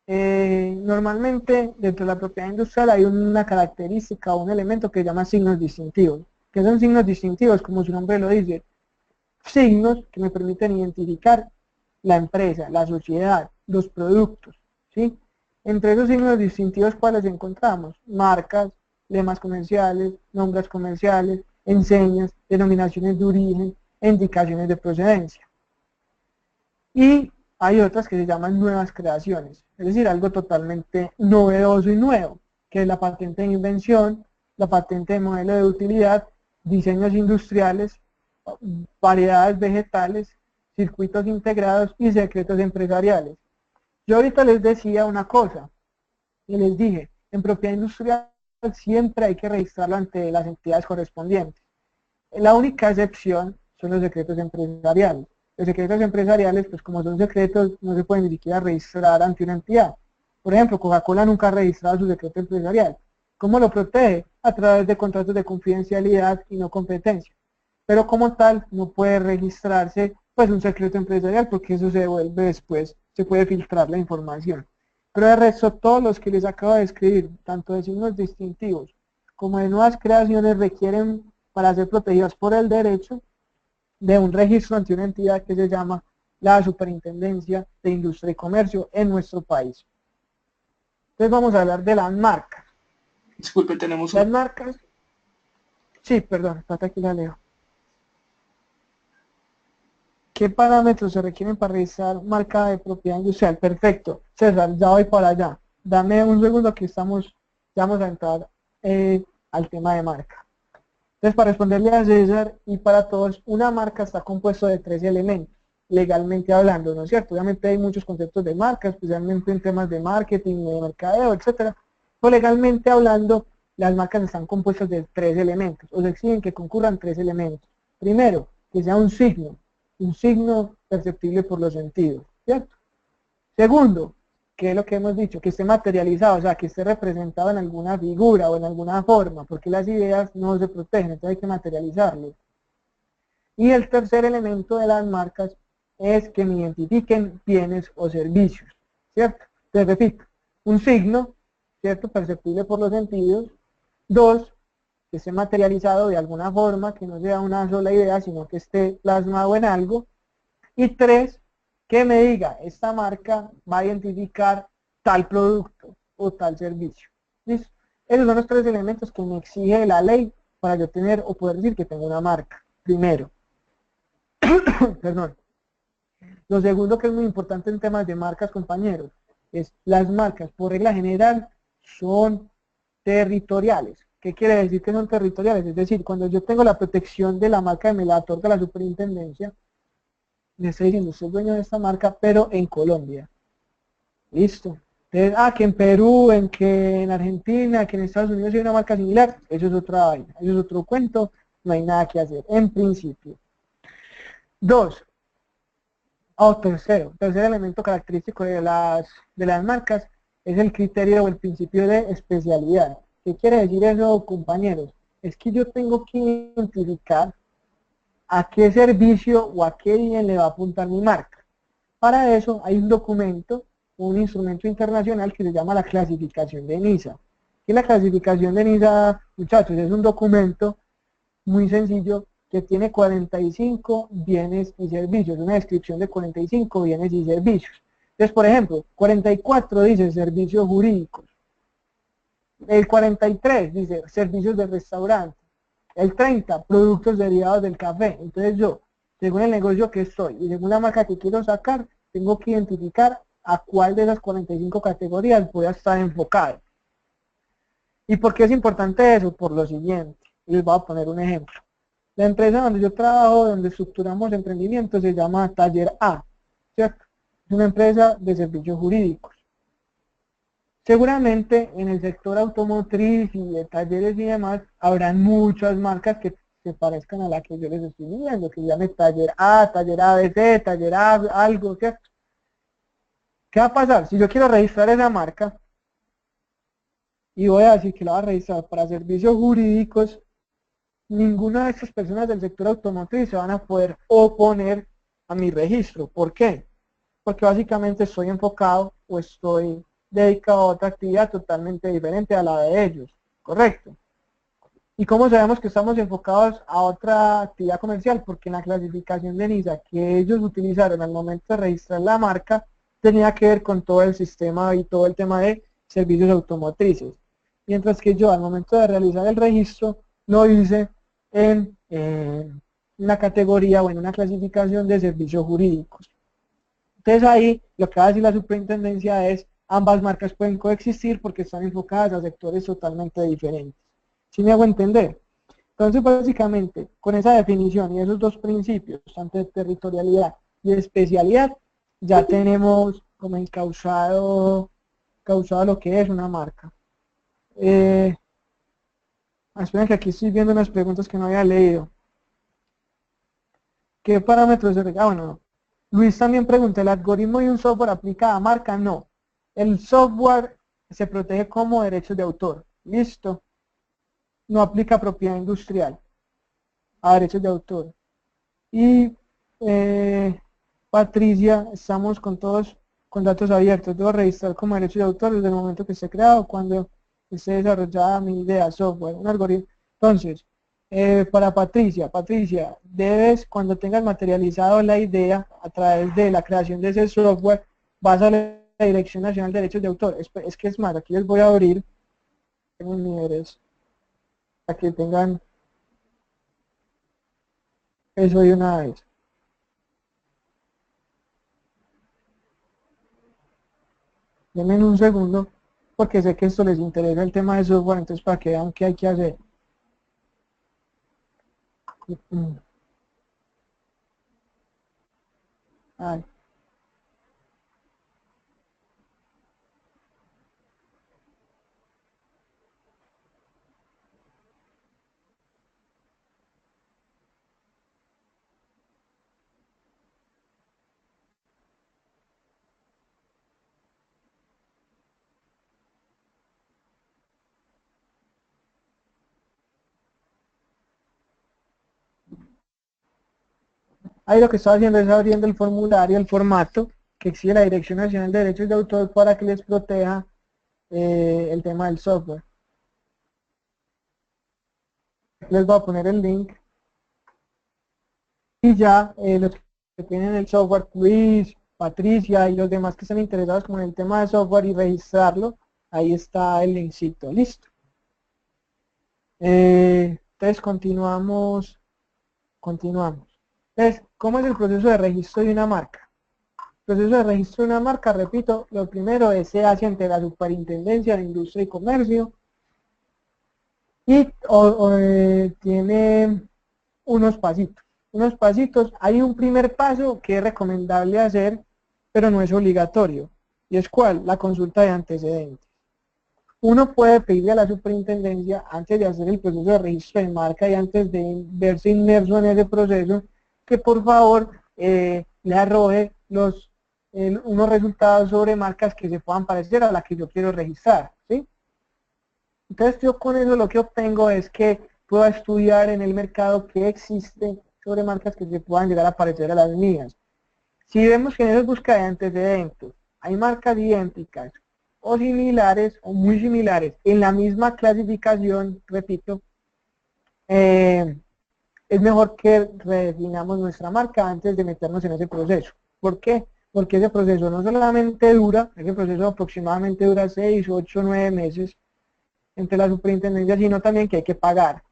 Normalmente, dentro de la propiedad industrial hay una característica o un elemento que se llama signos distintivos. ¿Qué son signos distintivos? Como su nombre lo dice, signos que me permiten identificar la empresa, la sociedad, los productos, ¿sí? Entre esos signos distintivos, ¿cuáles encontramos? Marcas, lemas comerciales, nombres comerciales, enseñas, denominaciones de origen, indicaciones de procedencia. Y hay otras que se llaman nuevas creaciones, es decir, algo totalmente novedoso y nuevo, que es la patente de invención, la patente de modelo de utilidad, diseños industriales, variedades vegetales, circuitos integrados y secretos empresariales. Yo ahorita les decía una cosa, y les dije, en propiedad industrial siempre hay que registrarlo ante las entidades correspondientes. La única excepción son los secretos empresariales. Los secretos empresariales, pues como son secretos, no se pueden ni siquiera registrar ante una entidad. Por ejemplo, Coca-Cola nunca ha registrado su secreto empresarial. ¿Cómo lo protege? A través de contratos de confidencialidad y no competencia. Pero como tal, no puede registrarse pues un secreto empresarial porque eso se devuelve después, se puede filtrar la información. Pero de resto, todos los que les acabo de escribir, tanto de signos distintivos como de nuevas creaciones, requieren, para ser protegidas por el derecho, de un registro ante una entidad que se llama la Superintendencia de Industria y Comercio en nuestro país. Entonces vamos a hablar de las marcas. Disculpe, tenemos Las un... marcas, sí, perdón, espérate aquí la leo. ¿Qué parámetros se requieren para realizar marca de propiedad industrial? Perfecto. César, ya voy para allá. Dame un segundo que ya vamos a entrar al tema de marca. Entonces, para responderle a César y para todos, una marca está compuesto de 3 elementos, legalmente hablando, ¿no es cierto? Obviamente hay muchos conceptos de marca, especialmente en temas de marketing, de mercadeo, etcétera. Pero legalmente hablando, las marcas están compuestas de 3 elementos, o se exigen que concurran 3 elementos. Primero, que sea un signo perceptible por los sentidos, ¿cierto? Segundo, que es lo que hemos dicho, que esté materializado, o sea, que esté representado en alguna figura o en alguna forma, porque las ideas no se protegen, entonces hay que materializarlo. Y el tercer elemento de las marcas es que me identifiquen bienes o servicios, ¿cierto? Te repito, un signo, ¿cierto? Perceptible por los sentidos. Dos, que esté materializado de alguna forma, que no sea una sola idea, sino que esté plasmado en algo. Y tres, que me diga, esta marca va a identificar tal producto o tal servicio. ¿Listo? Esos son los 3 elementos que me exige la ley para yo tener o poder decir que tengo una marca. Primero, perdón. Lo segundo que es muy importante en temas de marcas, compañeros, es las marcas, por regla general, son territoriales. ¿Qué quiere decir que son territoriales? Es decir, cuando yo tengo la protección de la marca que me la otorga la superintendencia, le estoy diciendo, soy dueño de esta marca, pero en Colombia. Listo. Entonces, que en Perú, que en Argentina, que en Estados Unidos hay una marca similar, eso es otra vaina, eso es otro cuento, no hay nada que hacer, en principio. Dos, tercer elemento característico de las marcas es el criterio o el principio de especialidad. ¿Qué quiere decir eso, compañeros? Es que yo tengo que identificar a qué servicio o a qué bien le va a apuntar mi marca. Para eso hay un documento, un instrumento internacional que se llama la clasificación de NISA. Y la clasificación de NISA, muchachos, es un documento muy sencillo que tiene 45 bienes y servicios, una descripción de 45 bienes y servicios. Entonces, por ejemplo, 44 dice servicios jurídicos, el 43 dice servicios de restaurante, el 30 productos derivados del café. Entonces yo, según el negocio que estoy y según la marca que quiero sacar, tengo que identificar a cuál de esas 45 categorías voy a estar enfocado. ¿Y por qué es importante eso? Por lo siguiente, les voy a poner un ejemplo. La empresa donde yo trabajo, donde estructuramos emprendimientos, se llama Taller A, ¿cierto? Es una empresa de servicios jurídicos. Seguramente en el sector automotriz y de talleres y demás, habrán muchas marcas que se parezcan a la que yo les estoy diciendo, que se llame Taller A, Taller ABC, Taller A, algo, ¿cierto? ¿Qué va a pasar? Si yo quiero registrar esa marca, y voy a decir que la voy a registrar para servicios jurídicos, ninguna de estas personas del sector automotriz se van a poder oponer a mi registro. ¿Por qué? Porque básicamente estoy enfocado o estoy dedicado a otra actividad totalmente diferente a la de ellos, ¿correcto? ¿Y cómo sabemos que estamos enfocados a otra actividad comercial? Porque en la clasificación de NISA que ellos utilizaron al momento de registrar la marca tenía que ver con todo el sistema y todo el tema de servicios automotrices. Mientras que yo al momento de realizar el registro lo hice en una categoría o en una clasificación de servicios jurídicos. Entonces ahí lo que va a decir la superintendencia es ambas marcas pueden coexistir porque están enfocadas a sectores totalmente diferentes. ¿Sí me hago entender? Entonces básicamente con esa definición y esos dos principios, tanto de territorialidad y de especialidad, ya tenemos como encauzado lo que es una marca. Esperen que aquí estoy viendo unas preguntas que no había leído. ¿Qué parámetros se bueno, Luis también pregunta, ¿el algoritmo de un software aplica a marca? No. El software se protege como derechos de autor. Listo. No aplica propiedad industrial a derechos de autor. Y Patricia, estamos con todos con datos abiertos. Debo registrar como derechos de autor desde el momento que esté creado, cuando esté desarrollada mi idea, software, un algoritmo. Entonces, para Patricia, debes, cuando tengas materializado la idea a través de la creación de ese software, vas a la Dirección Nacional de Derechos de Autor. Es que es más, aquí les voy a abrir un niveles para que tengan eso de una vez. Denme un segundo, porque sé que esto les interesa el tema de software, entonces para que vean qué hay que hacer. Ay. Ahí lo que estoy haciendo es abriendo el formulario, el formato que exige la Dirección Nacional de Derechos de Autor para que les proteja el tema del software. Les voy a poner el link y ya los que tienen el software, Luis, Patricia y los demás que estén interesados como en el tema de software y registrarlo, ahí está el linkcito, listo. Entonces continuamos. Entonces, ¿cómo es el proceso de registro de una marca? El proceso de registro de una marca, repito, lo primero es se hace ante la Superintendencia de Industria y Comercio y tiene unos pasitos. Hay un primer paso que es recomendable hacer, pero no es obligatorio. ¿Y es cuál? La consulta de antecedentes. Uno puede pedirle a la superintendencia, antes de hacer el proceso de registro de marca y antes de verse inmerso en ese proceso, que por favor le arroje unos resultados sobre marcas que se puedan parecer a la que yo quiero registrar, ¿sí? Entonces yo con eso lo que obtengo es que puedo estudiar en el mercado qué existe sobre marcas que se puedan llegar a parecer a las mías. Si vemos que en esas búsquedas de antecedentes hay marcas idénticas o similares o muy similares en la misma clasificación, repito, es mejor que redefinamos nuestra marca antes de meternos en ese proceso. ¿Por qué? Porque ese proceso no solamente dura, ese proceso aproximadamente dura 6, 8, 9 meses entre la superintendencia, sino también que hay que pagar,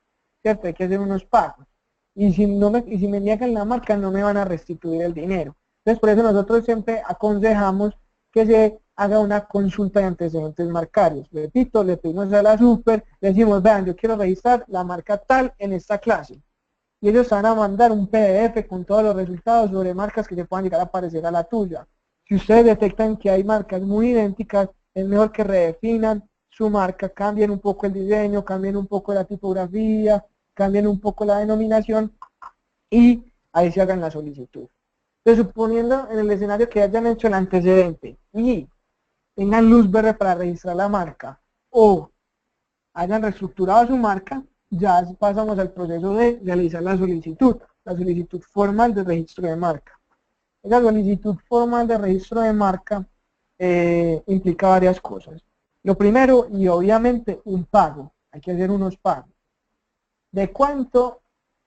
¿cierto? Hay que hacer unos pagos. Y si me niegan la marca, no me van a restituir el dinero. Entonces, por eso nosotros siempre aconsejamos que se haga una consulta de antecedentes marcarios. Repito, le pedimos a la super, le decimos, vean, yo quiero registrar la marca tal en esta clase. Y ellos van a mandar un PDF con todos los resultados sobre marcas que se puedan llegar a parecer a la tuya. Si ustedes detectan que hay marcas muy idénticas, es mejor que redefinan su marca, cambien un poco el diseño, cambien un poco la tipografía, cambien un poco la denominación y ahí se hagan la solicitud. Entonces, suponiendo en el escenario que hayan hecho el antecedente y tengan luz verde para registrar la marca o hayan reestructurado su marca, ya pasamos al proceso de realizar la solicitud formal de registro de marca. Esa solicitud formal de registro de marca implica varias cosas. Lo primero, y obviamente, un pago. Hay que hacer unos pagos. ¿De cuánto?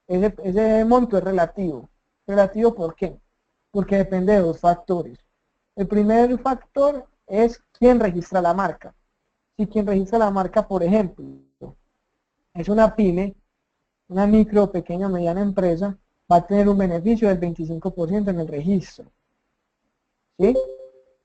Ese monto es relativo. ¿Relativo por qué? Porque depende de dos factores. El primer factor es quién registra la marca. Si quien registra la marca, por ejemplo, es una pyme, una micro, pequeña, mediana empresa, va a tener un beneficio del 25% en el registro. ¿Sí?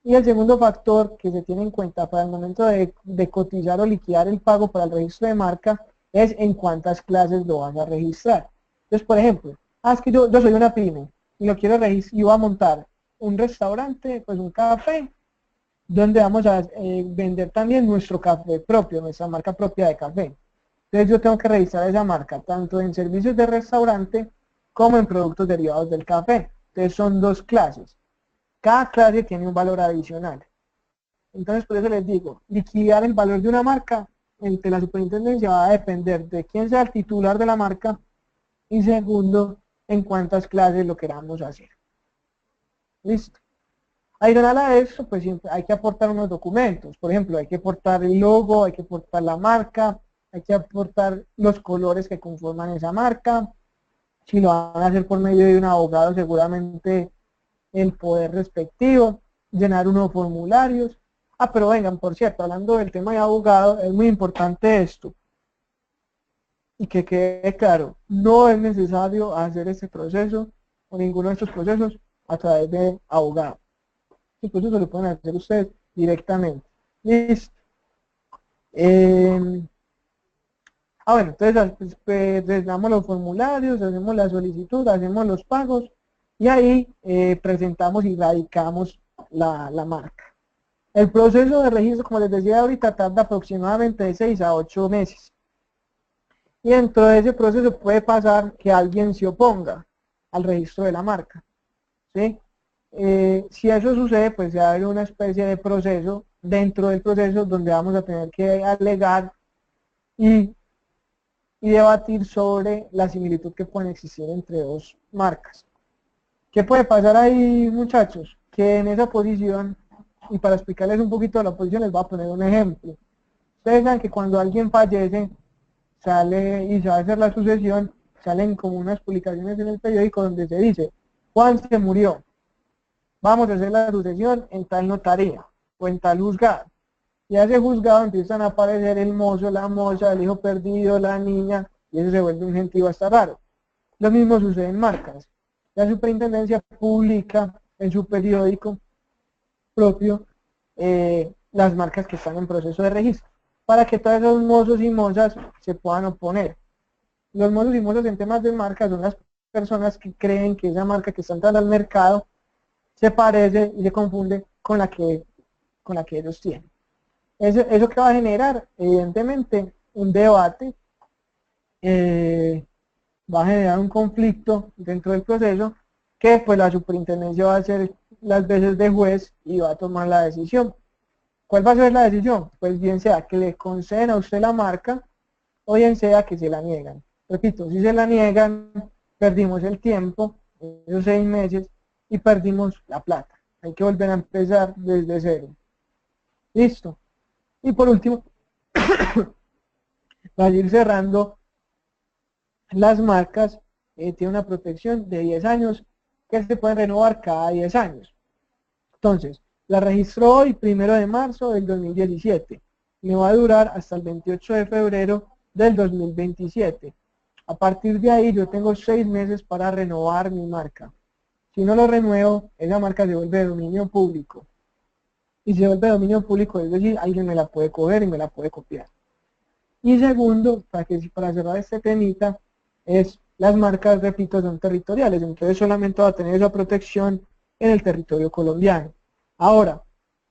Y el segundo factor que se tiene en cuenta para el momento de cotizar o liquidar el pago para el registro de marca es en cuántas clases lo vas a registrar. Entonces, por ejemplo, es que yo soy una pyme y lo quiero registrar y voy a montar un restaurante, pues un café, donde vamos a vender también nuestro café propio, nuestra marca propia de café. Entonces yo tengo que registrar esa marca, tanto en servicios de restaurante como en productos derivados del café. Entonces son dos clases. Cada clase tiene un valor adicional. Entonces, por eso les digo, liquidar el valor de una marca entre la superintendencia va a depender de quién sea el titular de la marca y segundo, en cuántas clases lo queramos hacer. Listo. Adicional a eso, pues siempre hay que aportar unos documentos. Por ejemplo, hay que aportar el logo, hay que aportar la marca, hay que aportar los colores que conforman esa marca. Si lo van a hacer por medio de un abogado, seguramente el poder respectivo, llenar unos formularios. Ah, pero vengan, por cierto, hablando del tema de abogado, es muy importante esto. Y que quede claro, no es necesario hacer este proceso o ninguno de estos procesos a través de abogado. Este proceso lo pueden hacer ustedes directamente. Listo. Bueno, entonces pues, damos los formularios, hacemos la solicitud, hacemos los pagos y ahí presentamos y radicamos la marca. El proceso de registro, como les decía ahorita, tarda aproximadamente de 6 a 8 meses. Y dentro de ese proceso puede pasar que alguien se oponga al registro de la marca. ¿Sí? Si eso sucede, pues se abre una especie de proceso dentro del proceso donde vamos a tener que alegar y debatir sobre la similitud que puede existir entre dos marcas. ¿Qué puede pasar ahí, muchachos? Que en esa posición, y para explicarles un poquito de la posición, les voy a poner un ejemplo. Ustedes saben que cuando alguien fallece, sale y se va a hacer la sucesión, salen como unas publicaciones en el periódico donde se dice, Juan se murió, vamos a hacer la sucesión en tal notaría o en tal juzgado. Y a ese juzgado empiezan a aparecer el mozo, la moza, el hijo perdido, la niña, y eso se vuelve un gentío hasta raro. Lo mismo sucede en marcas. La superintendencia publica en su periódico propio las marcas que están en proceso de registro, para que todos esos mozos y mozas se puedan oponer. Los mozos y mozas en temas de marca son las personas que creen que esa marca que está entrando al mercado se parece y se confunde con la que ellos tienen. Eso que va a generar, evidentemente, un debate, va a generar un conflicto dentro del proceso que pues la superintendencia va a hacer las veces de juez y va a tomar la decisión. ¿Cuál va a ser la decisión? Pues bien sea que le conceden a usted la marca o bien sea que se la niegan. Repito, si se la niegan, perdimos el tiempo, esos 6 meses, y perdimos la plata. Hay que volver a empezar desde cero. Listo. Y por último, para ir cerrando, las marcas tienen una protección de 10 años que se pueden renovar cada 10 años. Entonces, la registró hoy, 1 de marzo del 2017. Me va a durar hasta el 28 de febrero del 2027. A partir de ahí yo tengo 6 meses para renovar mi marca. Si no lo renuevo, esa marca se vuelve de dominio público. Y se vuelve de dominio público, es decir, alguien me la puede coger y me la puede copiar. Y segundo, para cerrar este temita, es las marcas, repito, son territoriales, entonces solamente va a tener esa protección en el territorio colombiano. Ahora,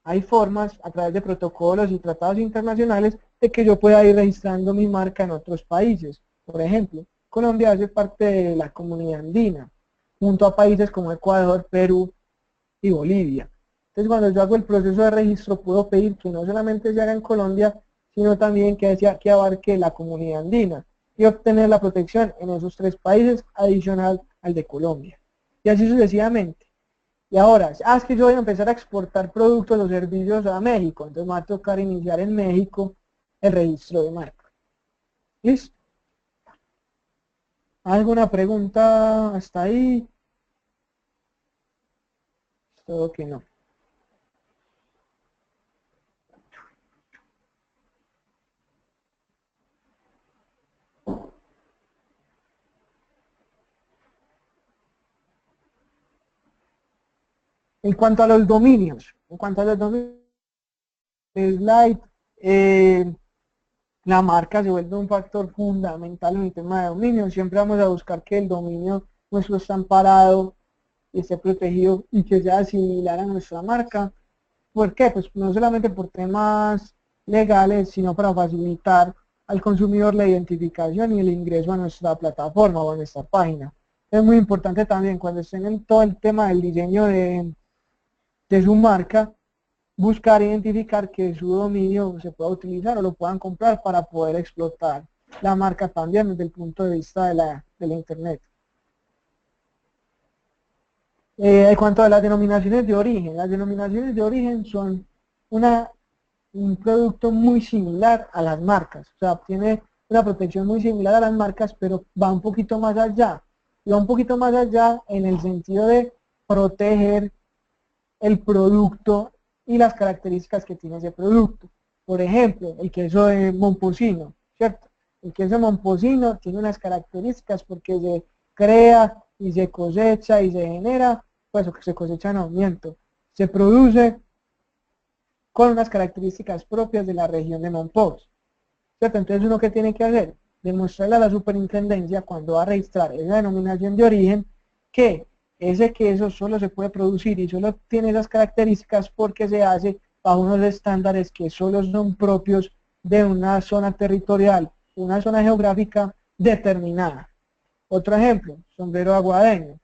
hay formas a través de protocolos y tratados internacionales de que yo pueda ir registrando mi marca en otros países. Por ejemplo, Colombia hace parte de la comunidad andina, junto a países como Ecuador, Perú y Bolivia. Entonces, cuando yo hago el proceso de registro, puedo pedir que no solamente se haga en Colombia, sino también que abarque la comunidad andina y obtener la protección en esos 3 países adicional al de Colombia. Y así sucesivamente. Y ahora, es que yo voy a empezar a exportar productos o servicios a México, entonces me va a tocar iniciar en México el registro de marca. ¿Listo? ¿Alguna pregunta hasta ahí? Todo que no. En cuanto a los dominios, slide, la marca se vuelve un factor fundamental en el tema de dominio. Siempre vamos a buscar que el dominio nuestro esté amparado y esté protegido y que sea similar a nuestra marca. ¿Por qué? Pues no solamente por temas legales, sino para facilitar al consumidor la identificación y el ingreso a nuestra plataforma o a nuestra página. Es muy importante también cuando estén en todo el tema del diseño de su marca, buscar identificar que su dominio se pueda utilizar o lo puedan comprar para poder explotar la marca también desde el punto de vista de la Internet. En cuanto a las denominaciones de origen son un producto muy similar a las marcas, o sea, tiene una protección muy similar a las marcas, pero va un poquito más allá, y va un poquito más allá en el sentido de proteger el producto y las características que tiene ese producto. Por ejemplo, el queso de Momposino, ¿cierto? El queso de Momposino tiene unas características porque se crea y se cosecha y se genera, pues o que se cosecha no, miento, se produce con unas características propias de la región de Montpós, ¿cierto? Entonces uno que tiene que hacer, demostrarle a la superintendencia cuando va a registrar esa denominación de origen que ese queso solo se puede producir y solo tiene esas características porque se hace bajo unos estándares que solo son propios de una zona territorial, una zona geográfica determinada. Otro ejemplo, sombrero aguadeño,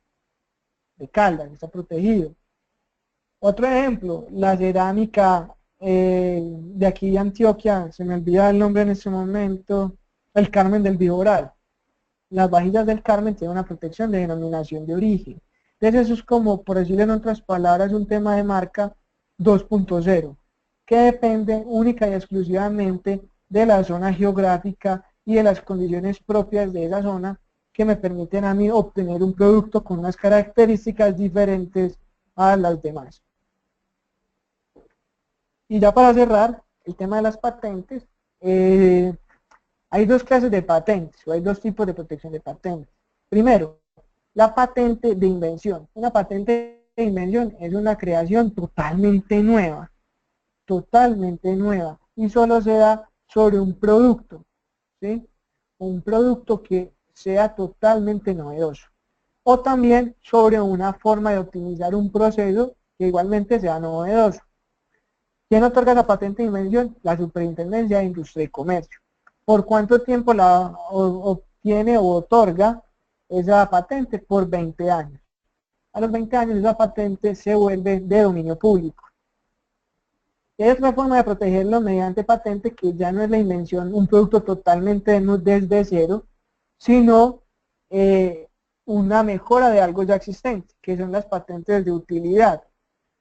de Caldas, está protegido. Otro ejemplo, la cerámica de aquí de Antioquia, se me olvida el nombre en este momento, el Carmen del Viboral. Las vajillas del Carmen tienen una protección de denominación de origen. Entonces eso es como, por decirlo en otras palabras, un tema de marca 2.0, que depende única y exclusivamente de la zona geográfica y de las condiciones propias de esa zona que me permiten a mí obtener un producto con unas características diferentes a las demás. Y ya para cerrar el tema de las patentes, hay dos clases de patentes, o hay dos tipos de protección de patentes. Primero, la patente de invención. Una patente de invención es una creación totalmente nueva, y solo se da sobre un producto, ¿sí? Un producto que sea totalmente novedoso. O también sobre una forma de optimizar un proceso que igualmente sea novedoso. ¿Quién otorga la patente de invención? La Superintendencia de Industria y Comercio. ¿Por cuánto tiempo la obtiene o otorga esa patente? Por 20 años. A los 20 años esa patente se vuelve de dominio público. Y hay otra forma de protegerlo mediante patente que ya no es la invención, un producto totalmente desde cero, sino una mejora de algo ya existente, que son las patentes de utilidad.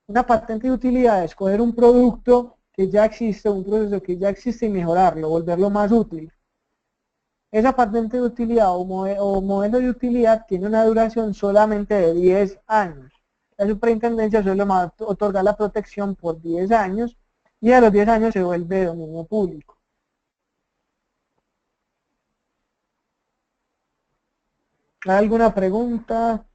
Una patente de utilidad es coger un producto que ya existe, un proceso que ya existe y mejorarlo, volverlo más útil. Esa patente de utilidad o modelo de utilidad tiene una duración solamente de 10 años. La superintendencia suele otorgar la protección por 10 años y a los 10 años se vuelve de dominio público. ¿Hay alguna pregunta?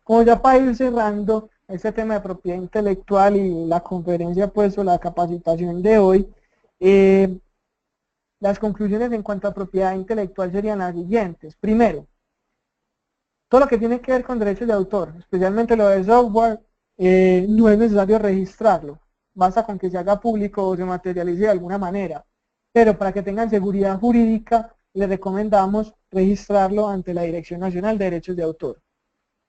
Como ya para ir cerrando este tema de propiedad intelectual y la conferencia pues o la capacitación de hoy, las conclusiones en cuanto a propiedad intelectual serían las siguientes. Primero, todo lo que tiene que ver con derechos de autor, especialmente lo de software, no es necesario registrarlo. Basta con que se haga público o se materialice de alguna manera. Pero para que tengan seguridad jurídica, les recomendamos registrarlo ante la Dirección Nacional de Derechos de Autor.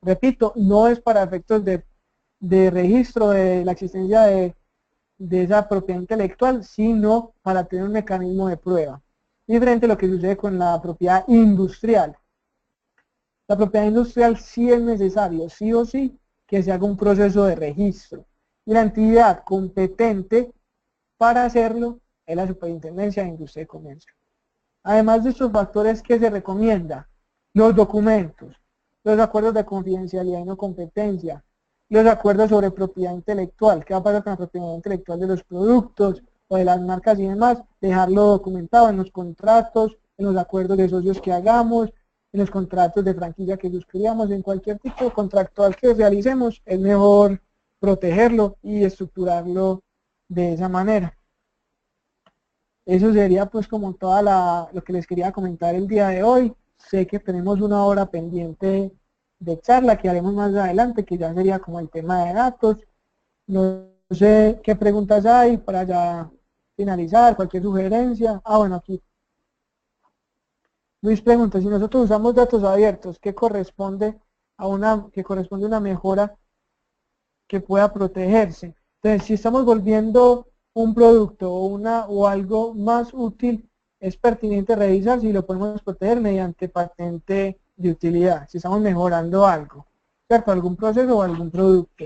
Repito, no es para efectos de registro de la existencia de esa propiedad intelectual, sino para tener un mecanismo de prueba. Diferente a lo que sucede con la propiedad industrial. La propiedad industrial sí es necesario, sí o sí, que se haga un proceso de registro. Y la entidad competente para hacerlo es la Superintendencia de Industria y Comercio. Además de estos factores que se recomienda, los documentos, los acuerdos de confidencialidad y no competencia, los acuerdos sobre propiedad intelectual, qué va a pasar con la propiedad intelectual de los productos o de las marcas y demás, dejarlo documentado en los contratos, en los acuerdos de socios que hagamos, en los contratos de franquicia que suscribamos, en cualquier tipo de contractual que realicemos, es mejor protegerlo y estructurarlo de esa manera. Eso sería pues como lo que les quería comentar el día de hoy. Sé que tenemos una hora pendiente de charla que haremos más adelante, que ya sería como el tema de datos. No sé qué preguntas hay para ya finalizar, cualquier sugerencia. Bueno, aquí Luis pregunta, si nosotros usamos datos abiertos, ¿qué corresponde a una mejora que pueda protegerse. Entonces, si estamos volviendo un producto o algo más útil, es pertinente revisar si lo podemos proteger mediante patente de utilidad, si estamos mejorando algo, ¿cierto? Algún proceso o algún producto.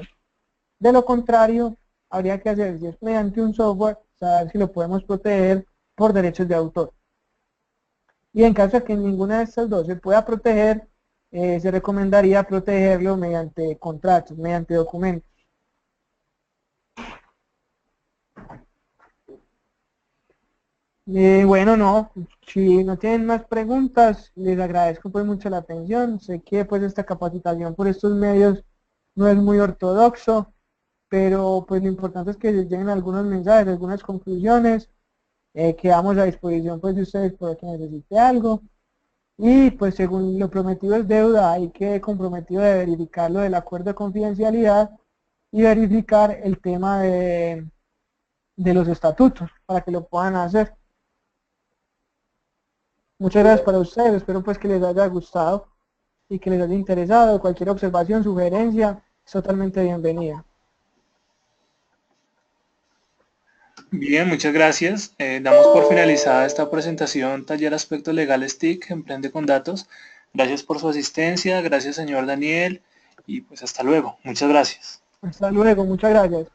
De lo contrario, habría que hacer, si es mediante un software, saber si lo podemos proteger por derechos de autor. Y en caso de que ninguna de estas dos se pueda proteger, se recomendaría protegerlo mediante contratos, mediante documentos. Bueno, no, si no tienen más preguntas, les agradezco pues mucho la atención. Sé que pues esta capacitación por estos medios no es muy ortodoxo, pero pues lo importante es que les lleguen algunos mensajes, algunas conclusiones. Quedamos a disposición pues de ustedes por que necesite algo. Y pues según lo prometido es deuda, hay que comprometido de verificar lo del acuerdo de confidencialidad y verificar el tema de los estatutos para que lo puedan hacer. Muchas gracias para ustedes, espero pues que les haya gustado y que les haya interesado. Cualquier observación, sugerencia, es totalmente bienvenida. Bien, muchas gracias. Damos por finalizada esta presentación Taller Aspectos Legales TIC, Emprende con Datos. Gracias por su asistencia, gracias señor Daniel y pues hasta luego. Muchas gracias. Hasta luego, muchas gracias.